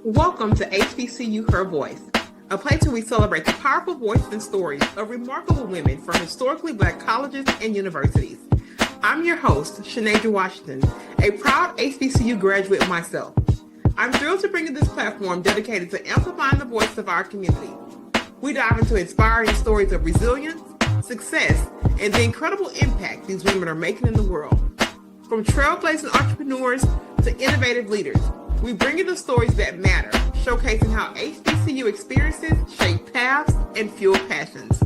Welcome to HBCU Her Voice, a place where we celebrate the powerful voices and stories of remarkable women from historically Black colleges and universities. I'm your host, JeNae Johnson, a proud HBCU graduate myself. I'm thrilled to bring you this platform dedicated to amplifying the voice of our community. We dive into inspiring stories of resilience, success, and the incredible impact these women are making in the world. From trailblazing entrepreneurs to innovative leaders, we bring you the stories that matter, showcasing how HBCU experiences shape paths and fuel passions.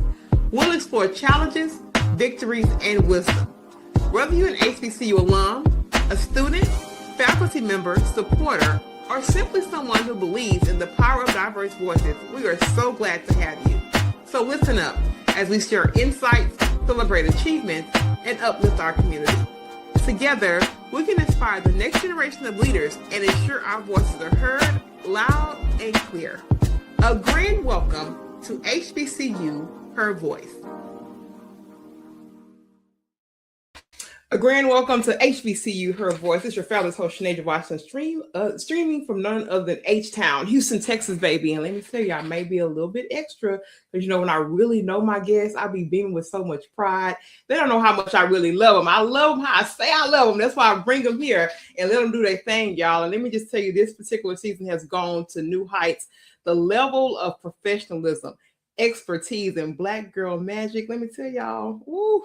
We'll explore challenges, victories, and wisdom. Whether you're an HBCU alum, a student, faculty member, supporter, or simply someone who believes in the power of diverse voices, we are so glad to have you. So listen up as we share insights, celebrate achievements, and uplift our community. Together, we can inspire the next generation of leaders and ensure our voices are heard loud and clear. A grand welcome to HBCU Her Voice. A grand welcome to HBCU Her Voice. It's your fabulous host, JeNae Johnson, streaming from none other than H-Town, Houston, Texas, baby. And let me tell you, I may be a little bit extra because, when I really know my guests, I be beaming with so much pride. They don't know how much I really love them. I love them how I say I love them. That's why I bring them here and let them do their thing, y'all. And let me just tell you, this particular season has gone to new heights. The level of professionalism, expertise, and Black girl magic, let me tell y'all, woo.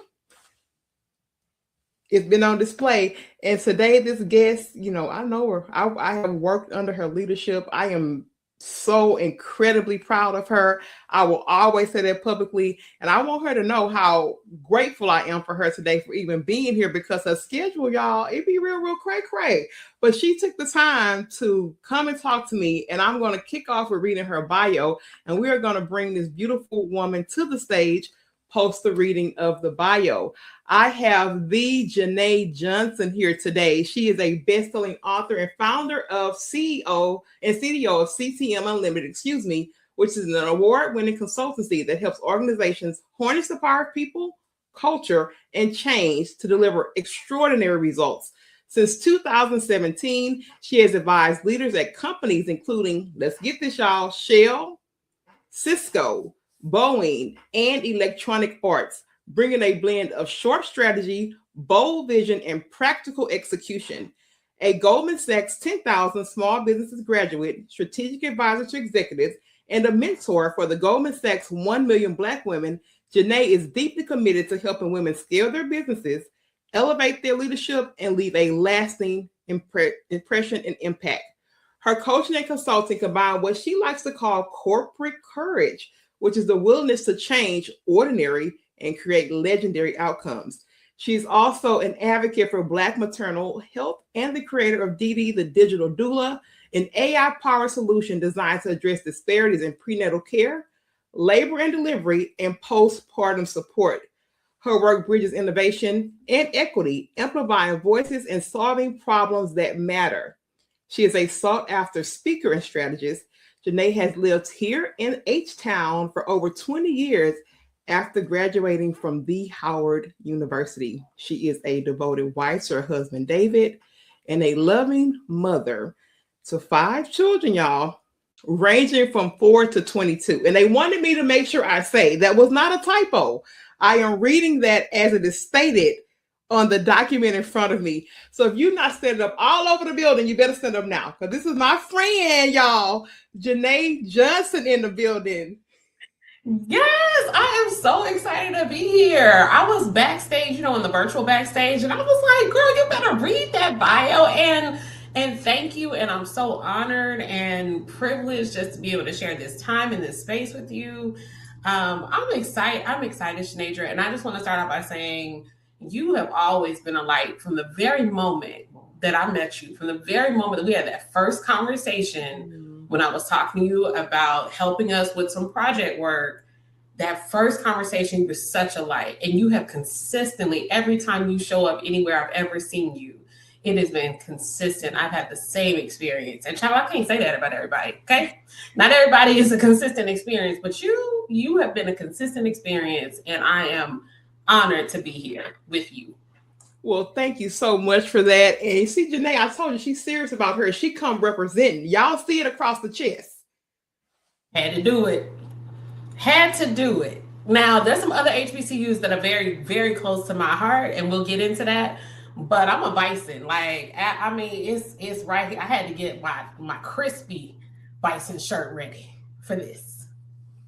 It's been on display. And today, this guest, I know her. I have worked under her leadership. I am so incredibly proud of her. I will always say that publicly. And I want her to know how grateful I am for her today for even being here, because her schedule, y'all, it be real cray. But she took the time to come and talk to me. And I'm going to kick off with reading her bio. And we are going to bring this beautiful woman to the stage post the reading of the bio. I have the JeNae Johnson here today. She is a best-selling author and founder of CEO of CTM Unlimited, which is an award-winning consultancy that helps organizations harness the power of people, culture, and change to deliver extraordinary results. Since 2017, she has advised leaders at companies including, let's get this, y'all, Shell, Cisco, Boeing, and Electronic Arts, bringing a blend of sharp strategy, bold vision, and practical execution. A Goldman Sachs 10,000 Small Businesses graduate, strategic advisor to executives, and a mentor for the Goldman Sachs 1 Million Black Women, JeNae is deeply committed to helping women scale their businesses, elevate their leadership, and leave a lasting impression and impact. Her coaching and consulting combine what she likes to call corporate courage, which is the willingness to change ordinary and create legendary outcomes. She's also an advocate for Black maternal health and the creator of DD, the Digital Doula, an AI-powered solution designed to address disparities in prenatal care, labor and delivery, and postpartum support. Her work bridges innovation and equity, amplifying voices and solving problems that matter. She is a sought-after speaker and strategist. JeNae has lived here in H-Town for over 20 years after graduating from the Howard University. She is a devoted wife to her husband, David, and a loving mother to 5 children, y'all, ranging from 4 to 22. And they wanted me to make sure I say that was not a typo. I am reading that as it is stated on the document in front of me. So if you're not standing up all over the building, you better stand up now, because this is my friend, y'all, JeNae Johnson in the building. Yes, I am so excited to be here. I was backstage, in the virtual backstage, and I was like, girl, you better read that bio and thank you. And I'm so honored and privileged just to be able to share this time in this space with you. I'm excited, Sineadra, and I just want to start off by saying you have always been a light from the very moment that I met you, from the very moment that we had that first conversation when I was talking to you about helping us with some project work. That first conversation, you were such a light, and you have consistently, every time you show up anywhere I've ever seen you, it has been consistent. I've had the same experience. And child, I can't say that about everybody, okay? Not everybody is a consistent experience, but you have been a consistent experience, and I am honored to be here with you. Well, thank you so much for that. And you see, JeNae, I told you she's serious about her. She come representing. Y'all see it across the chest. Had to do it. Had to do it. Now, there's some other HBCUs that are very, very close to my heart, and we'll get into that. But I'm a Bison. Like, I mean, it's right here. I had to get my crispy Bison shirt ready for this.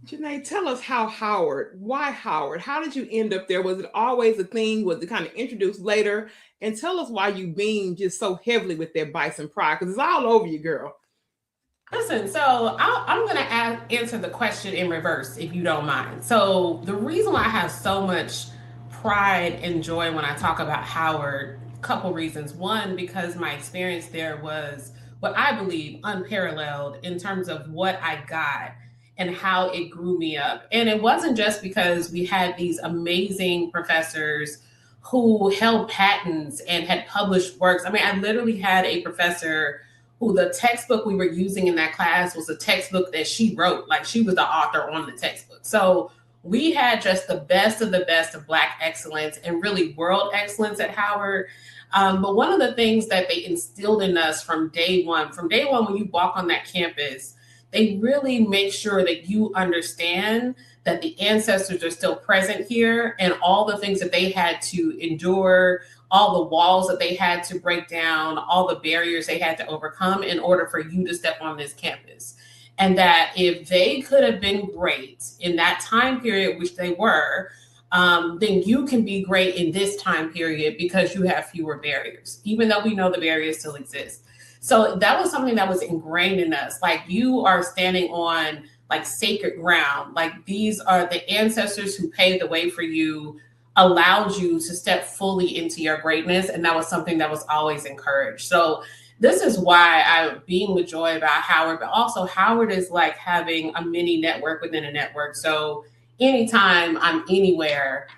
JeNae, tell us how Howard, why Howard? How did you end up there? Was it always a thing? Was it kind of introduced later? And tell us why you beamed just so heavily with that Bison pride, because it's all over you, girl. Listen, so I'm going to answer the question in reverse, if you don't mind. So the reason why I have so much pride and joy when I talk about Howard, a couple reasons. One, because my experience there was what I believe unparalleled in terms of what I got and how it grew me up. And it wasn't just because we had these amazing professors who held patents and had published works. I mean, I literally had a professor who the textbook we were using in that class was a textbook that she wrote. Like, she was the author on the textbook. So we had just the best of Black excellence and really world excellence at Howard. But one of the things that they instilled in us from day one when you walk on that campus, they really make sure that you understand that the ancestors are still present here and all the things that they had to endure, all the walls that they had to break down, all the barriers they had to overcome in order for you to step on this campus. And that if they could have been great in that time period, which they were, then you can be great in this time period because you have fewer barriers, even though we know the barriers still exist. So that was something that was ingrained in us. Like, you are standing on like sacred ground. Like, these are the ancestors who paved the way for you, allowed you to step fully into your greatness. And that was something that was always encouraged. So this is why I'm being with joy about Howard, but also Howard is like having a mini network within a network. So anytime I'm anywhere,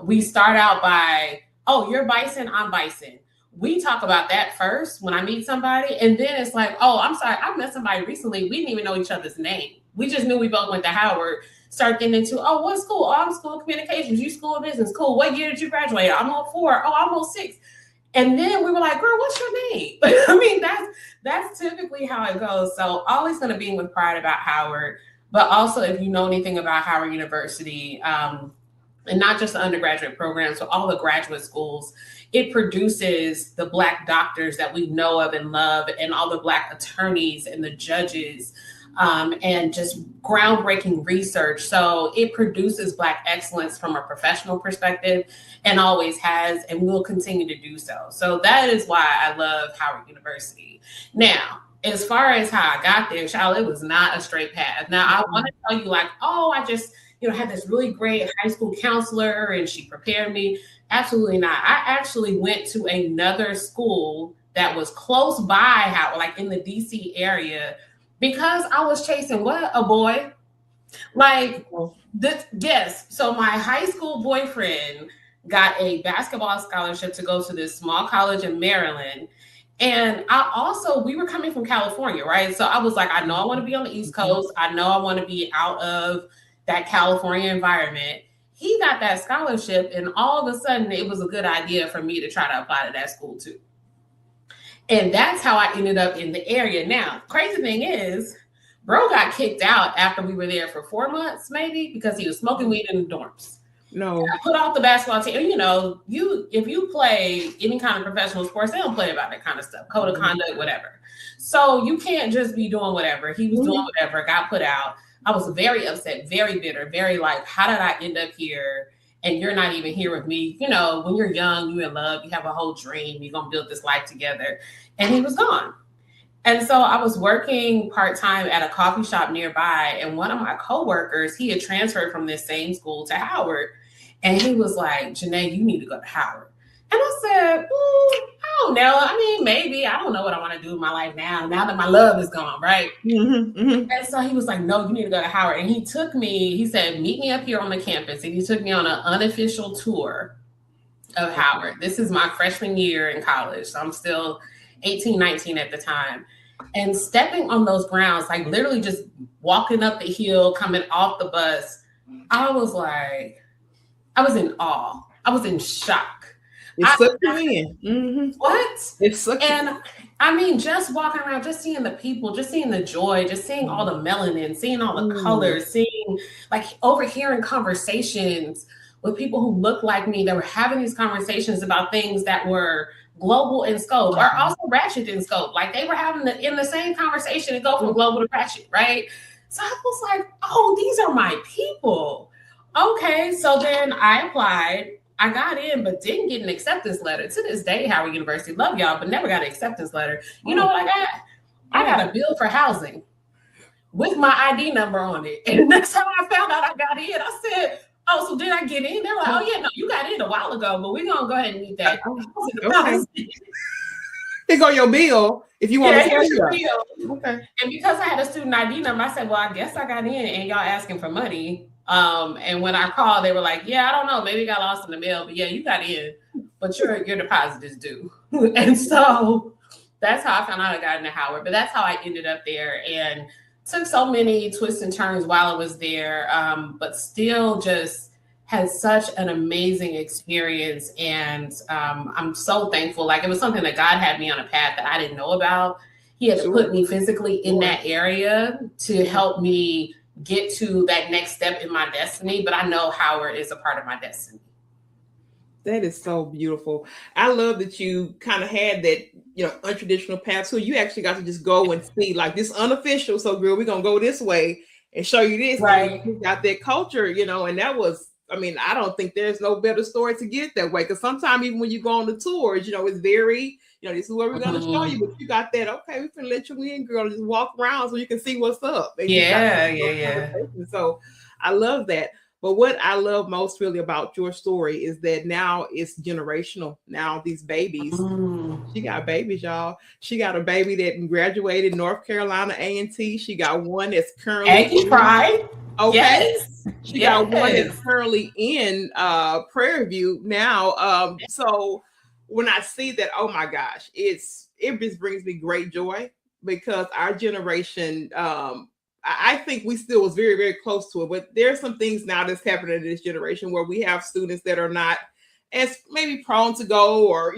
we start out by, oh, you're Bison, I'm Bison. We talk about that first when I meet somebody. And then it's like, oh, I'm sorry, I met somebody recently. We didn't even know each other's name. We just knew we both went to Howard. Start getting into, oh, what school? Oh, I'm school of communications. You school of business. Cool. What year did you graduate? I'm on 4. Oh, I'm on 6. And then we were like, girl, what's your name? I mean, that's typically how it goes. So always going to be with pride about Howard. But also, if you know anything about Howard University, and not just the undergraduate programs, but all the graduate schools, it produces the Black doctors that we know of and love, and all the Black attorneys and the judges, and just groundbreaking research. So it produces Black excellence from a professional perspective, and always has, and will continue to do so. So that is why I love Howard University. Now, as far as how I got there, child, it was not a straight path. Now, I want to tell you, like, oh, I just, had this really great high school counselor and she prepared me. Absolutely not. I actually went to another school that was close by Howard, like in the DC area, because I was chasing what? A boy. Like, yes. So my high school boyfriend got a basketball scholarship to go to this small college in Maryland. And we were coming from California, right? So I was like, I know I want to be on the East Coast. I know I want to be out of that California environment. He got that scholarship, and all of a sudden it was a good idea for me to try to apply to that school too. And that's how I ended up in the area. Now, crazy thing is, bro got kicked out after we were there for 4 months, maybe, because he was smoking weed in the dorms. No, I put off the basketball team. If you play any kind of professional sports, they don't play about that kind of stuff, code of conduct, whatever. So you can't just be doing whatever. He was doing whatever, got put out. I was very upset, very bitter, very like, how did I end up here? And you're not even here with me. When you're young, you're in love, you have a whole dream, you're going to build this life together. And he was gone. And so I was working part-time at a coffee shop nearby. And one of my coworkers, he had transferred from this same school to Howard. And he was like, JeNae, you need to go to Howard. And I said, I don't know. I mean, maybe. I don't know what I want to do with my life now that my love is gone, right? And so he was like, no, you need to go to Howard. And he said, meet me up here on the campus. And he took me on an unofficial tour of Howard. This is my freshman year in college. So I'm still 18, 19 at the time. And stepping on those grounds, like literally just walking up the hill, coming off the bus, I was in awe. I was in shock. It sucks you in. Mm-hmm. What? It sucks. And I mean, just walking around, just seeing the people, just seeing the joy, just seeing all the melanin, seeing all the colors, seeing like overhearing conversations with people who look like me that were having these conversations about things that were global in scope or also ratchet in scope. Like they were having in the same conversation and go from global to ratchet, right? So I was like, oh, these are my people. Okay, so then I applied. I got in, but didn't get an acceptance letter. To this day, Howard University, love y'all, but never got an acceptance letter. You know what I got? I got a bill for housing with my ID number on it. And that's how I found out I got in. I said, oh, so did I get in? They're like, oh, yeah, no, you got in a while ago, but we're going to go ahead and meet that. Okay. They go your bill if you want to here's your bill. Okay. And because I had a student ID number, I said, well, I guess I got in and y'all asking for money. And when I called, they were like, yeah, I don't know, maybe it got lost in the mail, but yeah, you got in, but your deposit is due. And so that's how I found out I got into Howard, but that's how I ended up there and took so many twists and turns while I was there, but still just had such an amazing experience. And I'm so thankful. Like it was something that God had me on a path that I didn't know about. He had to put me physically in that area to help me get to that next step in my destiny, but I know Howard is a part of my destiny. That is so beautiful. I love that you kind of had that, untraditional path. So you actually got to just go and see like this unofficial. So girl, we're going to go this way and show you this. Right. You got that culture, and that was, I don't think there's no better story to get that way. Cause sometimes even when you go on the tours, it's very, this is what we're going to show you, but you got that. Okay, we can let you in, girl. Just walk around so you can see what's up. And yeah. So I love that. But what I love most really about your story is that now it's generational. Now these babies, she got babies, y'all. She got a baby that graduated North Carolina A&T. She got one that's currently Aggie Pride. Okay. Yes. She got one that's currently in Prairie View now. So when I see that, oh my gosh, it just brings me great joy because our generation, I think we still was very, very close to it, but there's some things now that's happening in this generation where we have students that are not as maybe prone to go or,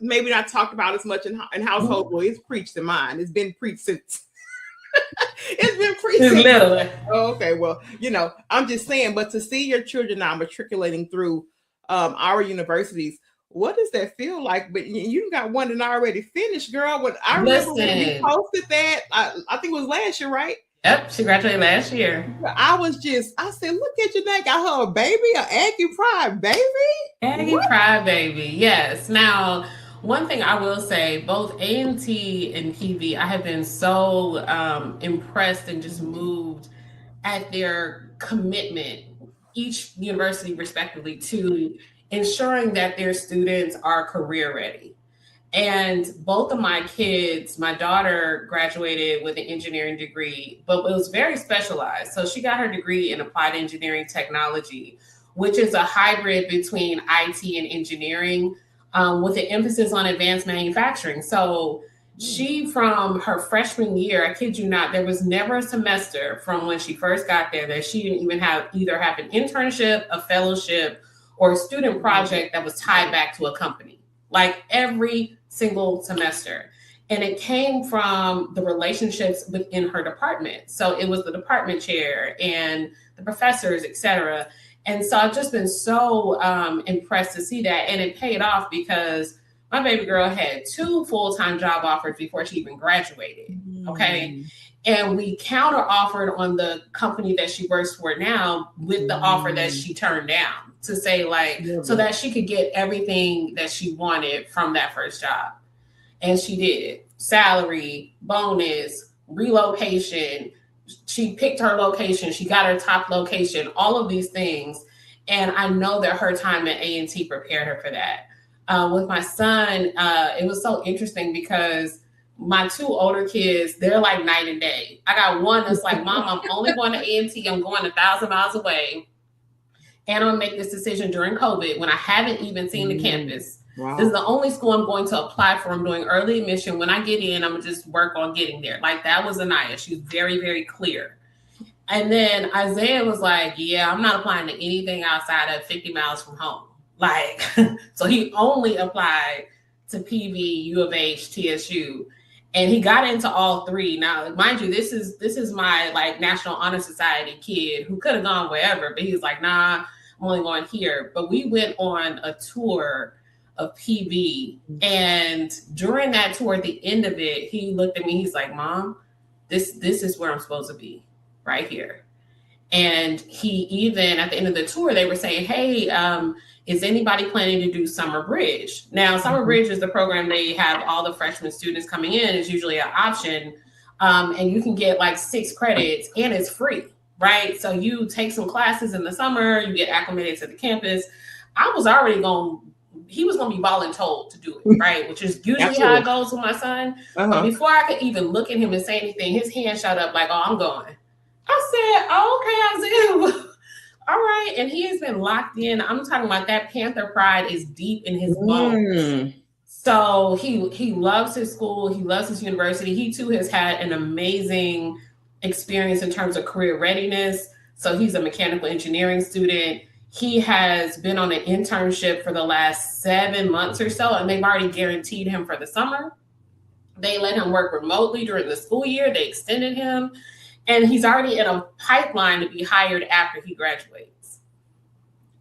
maybe not talked about as much in household. Well, it's preached in mine. It's been preached since. It's been preached. Literally. Oh, okay. Well, I'm just saying, but to see your children now matriculating through our universities, what does that feel like? But you got one that already finished, girl. When I remember when you posted that, I think it was last year, right? Yep, she graduated last year. I said, look at JeNae, got her a baby, an Aggie Pride baby. Aggie Pride baby, yes. Now, one thing I will say, both A&T and PV, I have been so impressed and just moved at their commitment, each university respectively, to ensuring that their students are career ready. And both of my kids, my daughter graduated with an engineering degree, but it was very specialized. So she got her degree in applied engineering technology, which is a hybrid between IT and engineering with an emphasis on advanced manufacturing. So she, from her freshman year, I kid you not, there was never a semester from when she first got there that she didn't even either have an internship, a fellowship, or a student project that was tied back to a company. Like every single semester. And it came from the relationships within her department. So it was the department chair and the professors, et cetera. And so I've just been so impressed to see that. And it paid off because my baby girl had 2 full-time job offers before she even graduated. Okay. And we counter offered on the company that she works for now with the offer that she turned down to say so that she could get everything that she wanted from that first job. And she did. Salary, bonus, relocation. She picked her location. She got her top location, all of these things. And I know that her time at A&T prepared her for that. With my son, it was so interesting because my 2 older kids, they're like night and day. I got one that's like, Mom, I'm only going to A&T. I'm going 1,000 miles away. And I'm going to make this decision during COVID when I haven't even seen the campus. Wow. This is the only school I'm going to apply for. I'm doing early admission. When I get in, I'm going to just work on getting there. Like that was Anaya. She was very, very clear. And then Isaiah was like, yeah, I'm not applying to anything outside of 50 miles from home. Like, so he only applied to PV, U of H, TSU, and he got into all three. Now, mind you, this is my like National Honor Society kid who could have gone wherever, but he's like, nah, I'm only going here. But we went on a tour of PV, and during that tour, at the end of it, he looked at me. He's like, Mom, this is where I'm supposed to be, right here. And he even at the end of the tour, they were saying, hey, is anybody planning to do Summer Bridge? Now, Summer Bridge is the program they have all the freshman students coming in. It's usually an option. And you can get like 6 credits and it's free, right? So you take some classes in the summer, you get acclimated to the campus. I was already he was going to be voluntold to do it, right? Which is usually how it goes with my son. But before I could even look at him and say anything, his hand shot up like, oh, I'm going. I said, oh, okay, Isaiah. All right. And he has been locked in. I'm talking about that Panther pride is deep in his bones. So he loves his school. He loves his university. He too has had an amazing experience in terms of career readiness. So he's a mechanical engineering student. He has been on an internship for the last 7 months or so, and they've already guaranteed him for the summer. They let him work remotely during the school year. They extended him. And he's already in a pipeline to be hired after he graduates.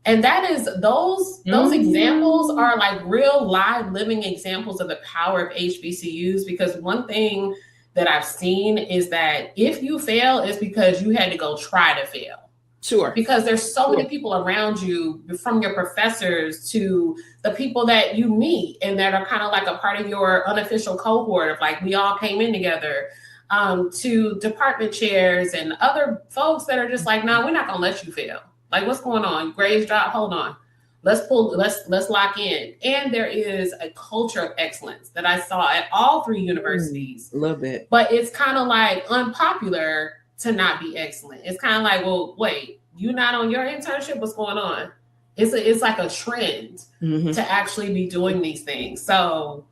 And that is those examples are like real live living examples of the power of HBCUs, because one thing that I've seen is that if you fail, it's because you had to go try to fail. Sure. Because there's so many people around you, from your professors to the people that you meet and that are kind of like a part of your unofficial cohort of like, we all came in together. To department chairs and other folks that are just like, no, we're not gonna let you fail. Like, what's going on? Grades drop. Hold on. Let's lock in. And there is a culture of excellence that I saw at all 3 universities. Love it. But it's kind of like unpopular to not be excellent. It's kind of like, well, wait, you're not on your internship? What's going on? It's like a trend to actually be doing these things. So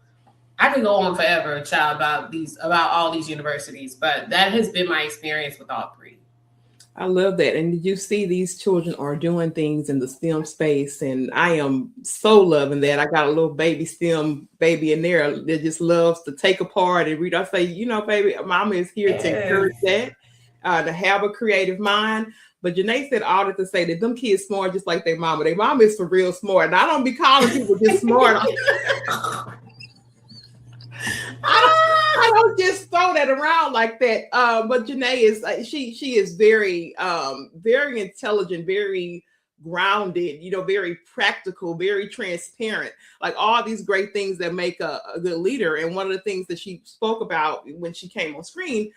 I could go on forever, child, about all these universities, but that has been my experience with all 3. I love that. And did you see these children are doing things in the STEM space? And I am so loving that. I got a little baby STEM baby in there that just loves to take apart and read. I say, baby, mama is here to encourage that, to have a creative mind. But JeNae said all that to say that them kids smart just like their mama. Their mama is for real smart. And I don't be calling people just smart. I don't just throw that around like that. But JeNae is she is very very intelligent, very grounded, very practical, very transparent, like all these great things that make a good leader. And one of the things that she spoke about when she came on screen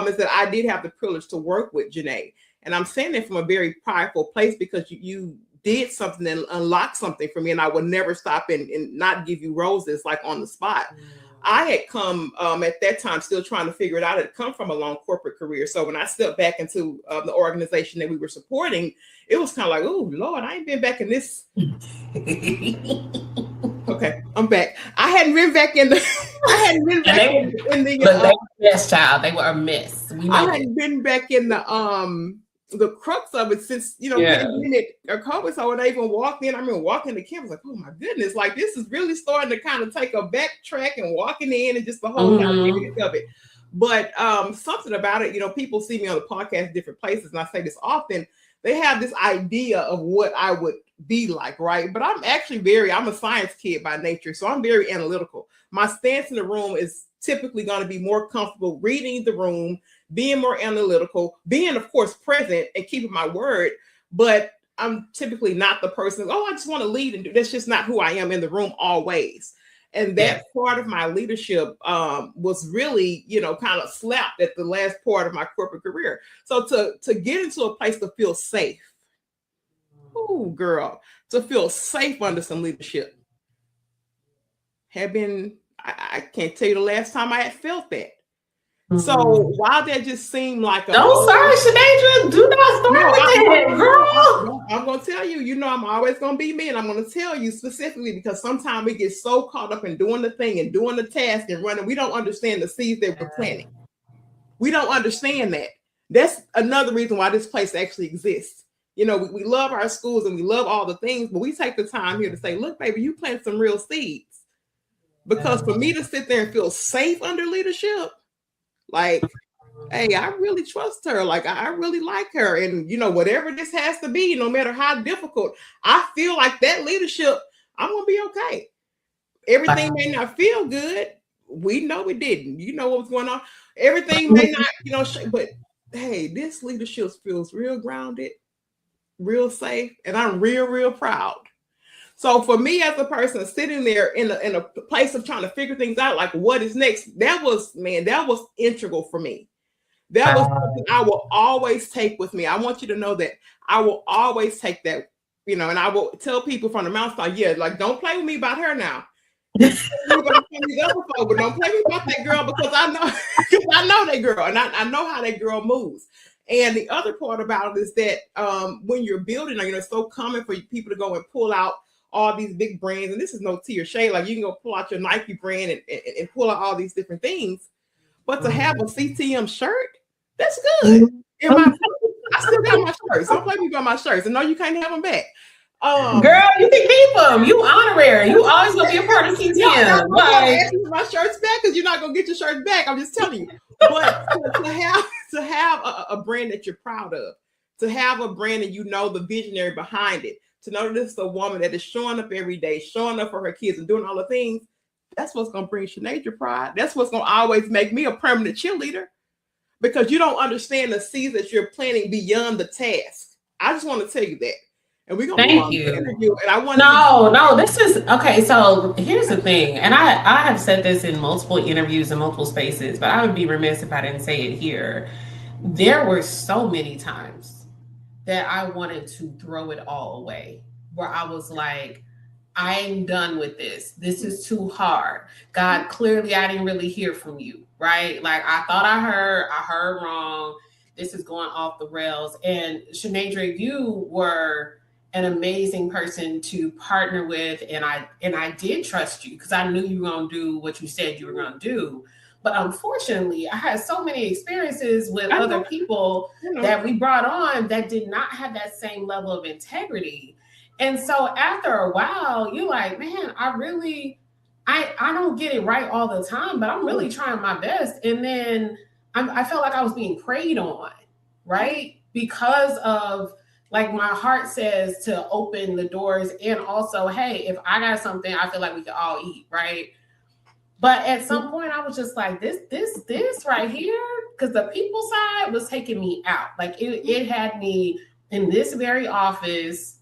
is that I did have the privilege to work with JeNae. And I'm saying that from a very prideful place, because you did something and unlocked something for me, and I would never stop and not give you roses like on the spot. I had come at that time still trying to figure it out. I had come from a long corporate career. So when I stepped back into the organization that we were supporting, it was kind of like, oh, Lord, I ain't been back in this. Okay, I'm back. I hadn't been back in the. But they were yes, child. They were a mess. I hadn't been back in the crux of it since, pandemic or COVID. So when I even walked in, I remember walking the campus like, oh my goodness, like this is really starting to kind of take a backtrack and walking in and just the whole dynamic of it. But something about it, people see me on the podcast, different places, and I say this often, they have this idea of what I would be like, right? But I'm actually I'm a science kid by nature, so I'm very analytical. My stance in the room is typically going to be more comfortable reading the room, being more analytical, being, of course, present and keeping my word. But I'm typically not the person, I just want to lead and do. That's just not who I am in the room always. And that part of my leadership was really, kind of slapped at the last part of my corporate career. So to get into a place to feel safe, to feel safe under some leadership I can't tell you the last time I had felt that. So while that just seemed like sorry, JeNae, do not start with that, girl. I'm gonna tell you, I'm always gonna be me, and I'm gonna tell you specifically because sometimes we get so caught up in doing the thing and doing the task and running, we don't understand the seeds that we're planting. We don't understand that. That's another reason why this place actually exists. You know, we love our schools and we love all the things, but we take the time here to say, look, baby, you plant some real seeds. Because for me to sit there and feel safe under leadership, like, hey, I really trust her. Like, I really like her. And, you know, whatever this has to be, no matter how difficult, I feel like that leadership, I'm going to be okay. Everything may not feel good. We know it didn't. You know what was going on. Everything may not, you know, but hey, this leadership feels real grounded, real safe, and I'm real proud. So for me as a person sitting there in a place of trying to figure things out, like what is next, that was integral for me. That was something I will always take with me. I want you to know that I will always take that, you know, and I will tell people from the mountain, yeah, like, don't play with me about her now. But don't play me about that girl, because I know that girl, and I know how that girl moves. And the other part about it is that when you're building, you know, it's so common for people to go and pull out all these big brands, and this is no tea or shade. Like, you can go pull out your Nike brand and pull out all these different things, but to have a CTM shirt, that's good. I still got my shirts. Don't play me about my shirts. And no, you can't have them back. Girl, you can keep them. You honorary. You always gonna be a part of CTM. I'm asking for my shirts back because you're not gonna get your shirts back. I'm just telling you. But to have a brand that you're proud of, to have a brand that you know the visionary behind it, to know that this is a woman that is showing up every day, showing up for her kids and doing all the things, that's what's gonna bring Sinead your pride. That's what's gonna always make me a permanent cheerleader, because you don't understand the seeds that you're planting beyond the task. I just want to tell you that. And we're gonna thank you. Interview, and I want no, this is okay. So here's the thing, and I have said this in multiple interviews in multiple spaces, but I would be remiss if I didn't say it here. There were so many times that I wanted to throw it all away, where I was like, I'm done with this. This is too hard. God, clearly I didn't really hear from you, right? Like, I thought I heard wrong. This is going off the rails. And Sinead, you were an amazing person to partner with, and I did trust you because I knew you were going to do what you said you were going to do. But unfortunately, I had so many experiences with other people that we brought on that did not have that same level of integrity. And so after a while, you're like, man, I don't get it right all the time, but I'm really trying my best. And then I felt like I was being preyed on, right? Because of, like, my heart says to open the doors, and also, hey, if I got something, I feel like we could all eat, right? But at some point I was just like, this right here, because the people side was taking me out. Like, it had me in this very office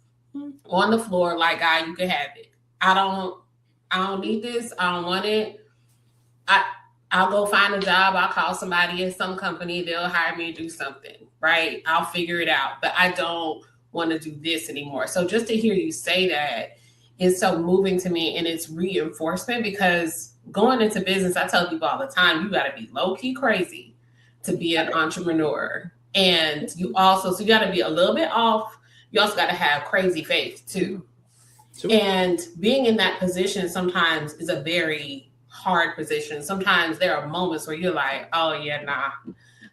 on the floor, like, God, you can have it. I don't need this. I don't want it. I'll go find a job. I'll call somebody in some company. They'll hire me to do something, right? I'll figure it out. But I don't want to do this anymore. So just to hear you say that is so moving to me, and it's reinforcement, because going into business, I tell people all the time, you got to be low-key crazy to be an entrepreneur. And you got to be a little bit off. You also got to have crazy faith too. Sure. And being in that position sometimes is a very hard position. Sometimes there are moments where you're like, oh yeah, nah,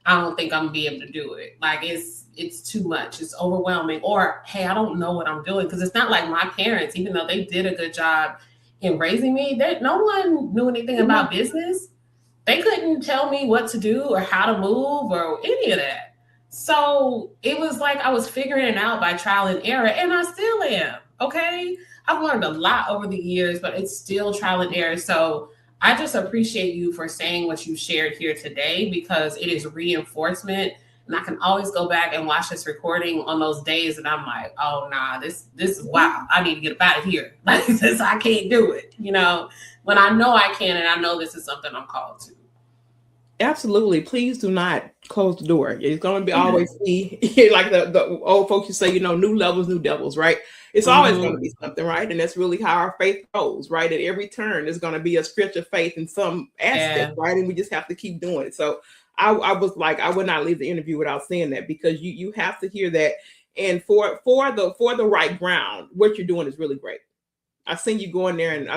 I don't think I'm gonna be able to do it. Like, it's too much. It's overwhelming. Or, hey, I don't know what I'm doing. Because it's not like my parents, even though they did a good job in raising me, no one knew anything about business. They couldn't tell me what to do or how to move or any of that. So it was like I was figuring it out by trial and error, and I still am. Okay. I've learned a lot over the years, but it's still trial and error. So I just appreciate you for saying what you shared here today, because it is reinforcement. And I can always go back and watch this recording on those days, and I'm like, oh, nah, this is wild. I need to get up out of here. Like, this, I can't do it. You know, when I know I can, and I know this is something I'm called to. Absolutely. Please do not close the door. It's going to be always be like the old folks you say, you know, new levels, new devils, right? It's always going to be something, right? And that's really how our faith goes, right? At every turn, there's going to be a stretch of faith in some aspect, right? And we just have to keep doing it. So I was like, I would not leave the interview without saying that, because you have to hear that. And for the right ground, what you're doing is really great. I've seen you go in there and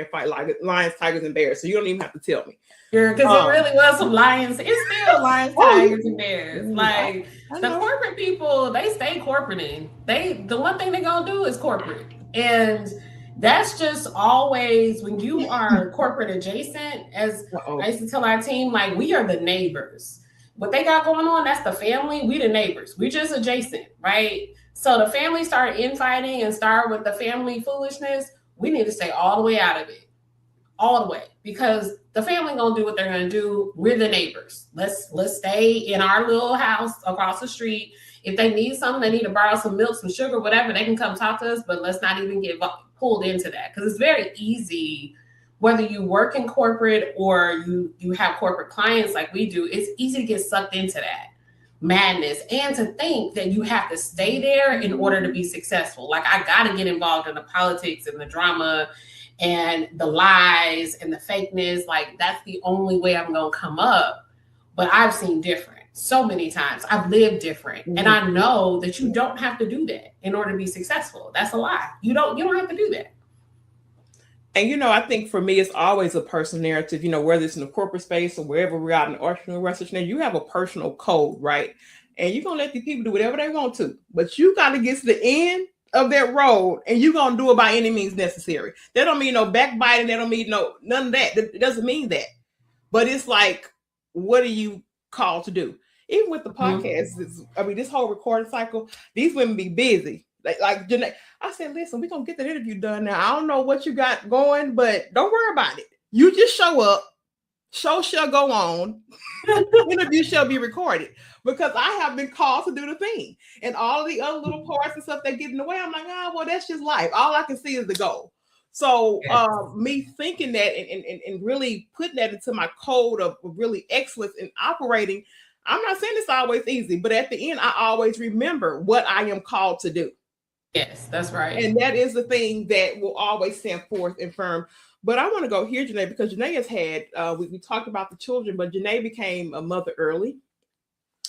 fight like lions, tigers, and bears. So you don't even have to tell me. Because it really was some lions. It's still lions, tigers, and bears. Like the corporate people, they stay corporating. The one thing they gonna do is corporate, and that's just always when you are corporate adjacent. As I used to tell our team, like we are the neighbors. What they got going on, that's the family. We the neighbors. We just adjacent, right? So the family start infighting and start with the family foolishness. We need to stay all the way out of it. All the way, because the family gonna do what they're gonna do. We're the neighbors. Let's stay in our little house across the street. If they need something, they need to borrow some milk, some sugar, whatever, they can come talk to us, but let's not even get pulled into that, because it's very easy, whether you work in corporate or you have corporate clients like we do, it's easy to get sucked into that madness and to think that you have to stay there in order to be successful. Like I gotta get involved in the politics and the drama and the lies and the fakeness. Like that's the only way I'm gonna come up. But I've seen different so many times. I've lived different. And I know that you don't have to do that in order to be successful. That's a lie. You don't have to do that. And I think for me, it's always a personal narrative, whether it's in the corporate space or wherever we're out in the entrepreneurial, you have a personal code, right? And you're gonna let these people do whatever they want to, but you gotta get to the end of that road, and you're gonna do it by any means necessary. That don't mean no backbiting, that don't mean none of that. It doesn't mean that. But it's like, what are you called to do? Even with the podcast, this whole recording cycle, these women be busy. Like JeNae, I said, listen, we're gonna get that interview done now. I don't know what you got going, but don't worry about it. You just show up, show shall go on, interview shall be recorded. Because I have been called to do the thing. And all of the other little parts and stuff that get in the way, I'm like, well, that's just life. All I can see is the goal. So me thinking that and really putting that into my code of really excellence in operating, I'm not saying it's always easy, but at the end, I always remember what I am called to do. Yes, that's right. And that is the thing that will always stand forth and firm. But I want to go here, JeNae, because JeNae has had, we talked about the children, but JeNae became a mother early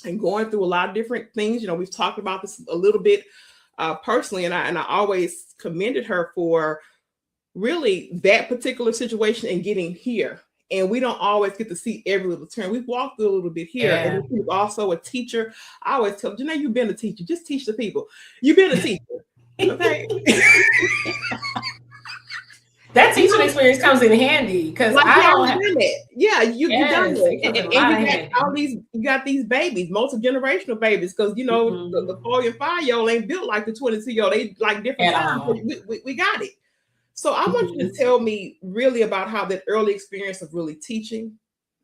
and going through a lot of different things. We've talked about this a little bit personally, and I always commended her for really that particular situation and getting here. And we don't always get to see every little turn. We've walked through a little bit here. Yeah. And she's also a teacher. I always tell JeNae, you've been a teacher. Just teach the people. You've been a teacher. Okay. That teaching experience comes in handy because I don't have it. Yeah, you done it. And you got these babies, multi-generational babies, because the 4 and 5 year old ain't built like the 22-year-old. They like different times. We got it. So I want you to tell me really about how that early experience of really teaching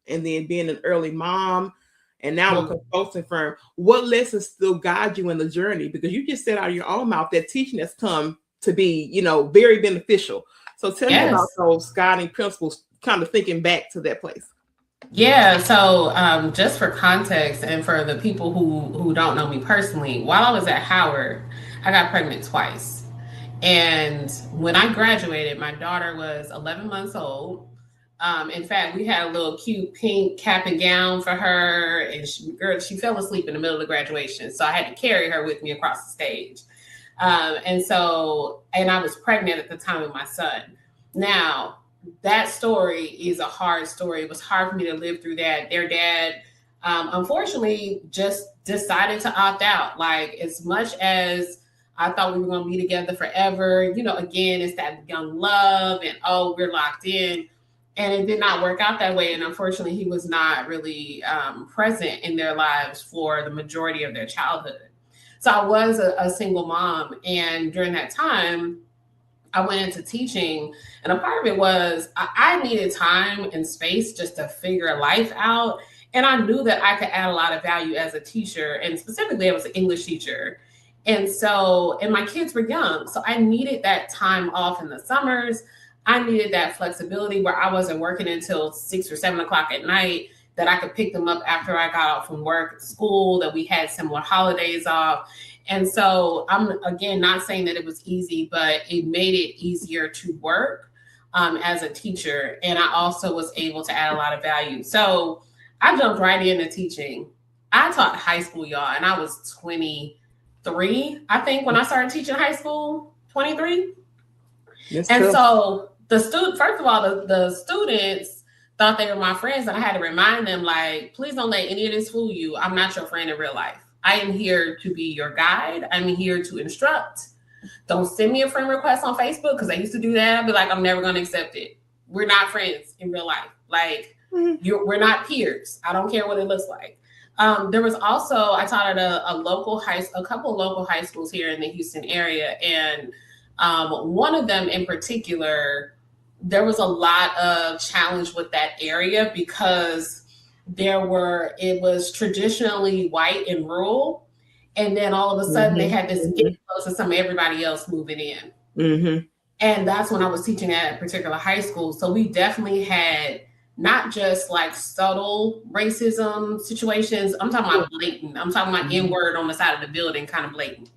and then being an early mom and now a consulting firm, what lessons still guide you in the journey? Because you just said out of your own mouth that teaching has come to be, very beneficial. So tell me about those guiding principles, kind of thinking back to that place. Yeah. So just for context and for the people who don't know me personally, while I was at Howard, I got pregnant twice. And when I graduated, my daughter was 11 months old. In fact, we had a little cute pink cap and gown for her, and she fell asleep in the middle of the graduation. So I had to carry her with me across the stage. And I was pregnant at the time with my son. Now, that story is a hard story. It was hard for me to live through that. Their dad, unfortunately, just decided to opt out. Like, as much as I thought we were going to be together forever, again, it's that young love and, we're locked in. And it did not work out that way. And unfortunately, he was not really present in their lives for the majority of their childhood. So I was a single mom. And during that time, I went into teaching. And a part of it was I needed time and space just to figure life out. And I knew that I could add a lot of value as a teacher. And specifically, I was an English teacher. And my kids were young. So I needed that time off in the summers. I needed that flexibility where I wasn't working until 6 or 7 o'clock at night, that I could pick them up after I got off from work, school, that we had similar holidays off. And so I'm, again, not saying that it was easy, but it made it easier to work as a teacher. And I also was able to add a lot of value. So I jumped right into teaching. I taught high school, y'all, and I was 23, I think, when I started teaching high school, 23. That's And tough. so first of all, the students thought they were my friends, and I had to remind them, like, please don't let any of this fool you. I'm not your friend in real life. I am here to be your guide. I'm here to instruct. Don't send me a friend request on Facebook, because I used to do that. I'd be like, I'm never going to accept it. We're not friends in real life. Like, we're not peers. I don't care what it looks like. There was also, I taught at a couple of local high schools here in the Houston area, and one of them in particular, there was a lot of challenge with that area because it was traditionally white and rural, and then all of a sudden they had this influx of everybody else moving in. And that's when I was teaching at a particular high school. So we definitely had not just like subtle racism situations. I'm talking about blatant. I'm talking about N-word on the side of the building, kind of blatant.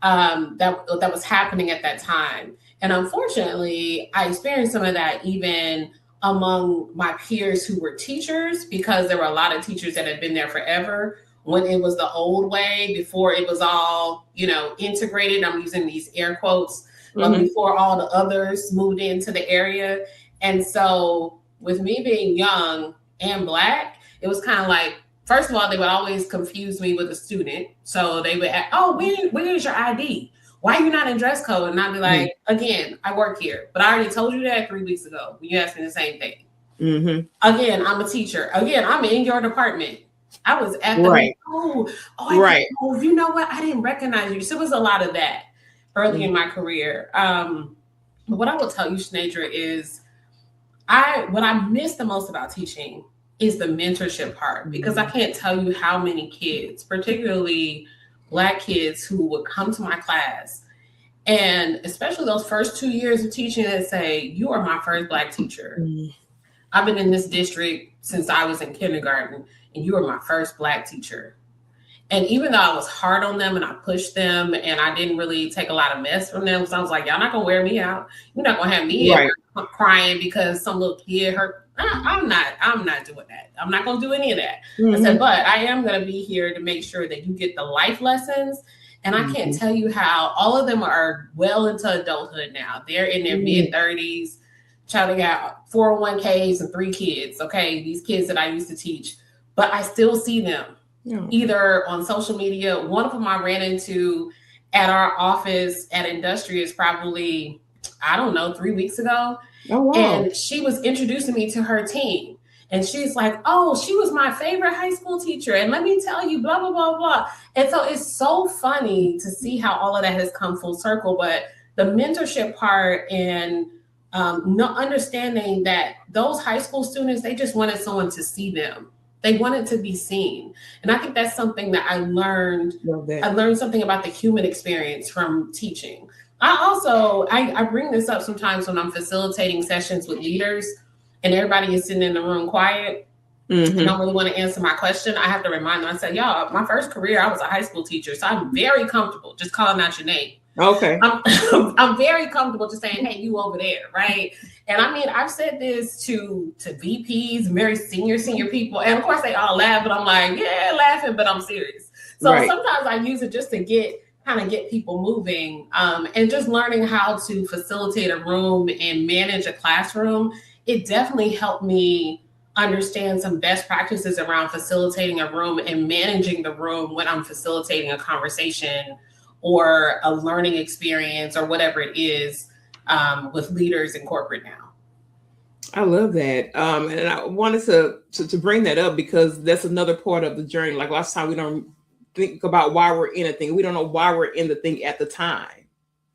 That was happening at that time. And unfortunately, I experienced some of that even among my peers who were teachers, because there were a lot of teachers that had been there forever when it was the old way, before it was all, integrated. I'm using these air quotes, before all the others moved into the area. And so with me being young and Black, it was kind of like, first of all, they would always confuse me with a student. So they would ask, oh, where's your ID? Why are you not in dress code? And I'd be like, again, I work here. But I already told you that 3 weeks ago when you asked me the same thing. Again, I'm a teacher. Again, I'm in your department. I was at the you know what? I didn't recognize you. So it was a lot of that early in my career. But what I will tell you, Shanadra, is what I miss the most about teaching is the mentorship part, because I can't tell you how many kids, particularly Black kids, who would come to my class, and especially those first 2 years of teaching, and say, you are my first Black teacher. I've been in this district since I was in kindergarten, and you are my first Black teacher. And even though I was hard on them and I pushed them and I didn't really take a lot of mess from them, because I was like, y'all not going to wear me out. You're not going to have me crying because some little kid hurt. I'm not doing that. I'm not going to do any of that. I said, but I am going to be here to make sure that you get the life lessons. And I can't tell you how all of them are well into adulthood now. They're in their mid-30s. Child, they got 401ks and 3 kids. Okay, these kids that I used to teach, but I still see them either on social media. One of them I ran into at our office at Industrious probably, 3 weeks ago. Oh, wow. And she was introducing me to her team. And she's like, oh, she was my favorite high school teacher. And let me tell you, blah, blah, blah, blah. And so it's so funny to see how all of that has come full circle. But the mentorship part and not understanding that those high school students, they just wanted someone to see them. They wanted to be seen. And I think that's something that I learned. I learned something about the human experience from teaching. I bring this up sometimes when I'm facilitating sessions with leaders and everybody is sitting in the room quiet. And don't really want to answer my question. I have to remind them. I said, y'all, my first career, I was a high school teacher. So I'm very comfortable just calling out your name. Okay. I'm very comfortable just saying, hey, you over there, right? And I mean, I've said this to VPs, very senior people. And of course they all laugh, but I'm like, yeah, laughing, but I'm serious. So sometimes I use it just to get people moving, and just learning how to facilitate a room and manage a classroom. It definitely helped me understand some best practices around facilitating a room and managing the room when I'm facilitating a conversation or a learning experience or whatever it is, with leaders in corporate now. I love that. And I wanted to bring that up because that's another part of the journey. Like last time, we don't think about why we're in a thing. We don't know why we're in the thing at the time.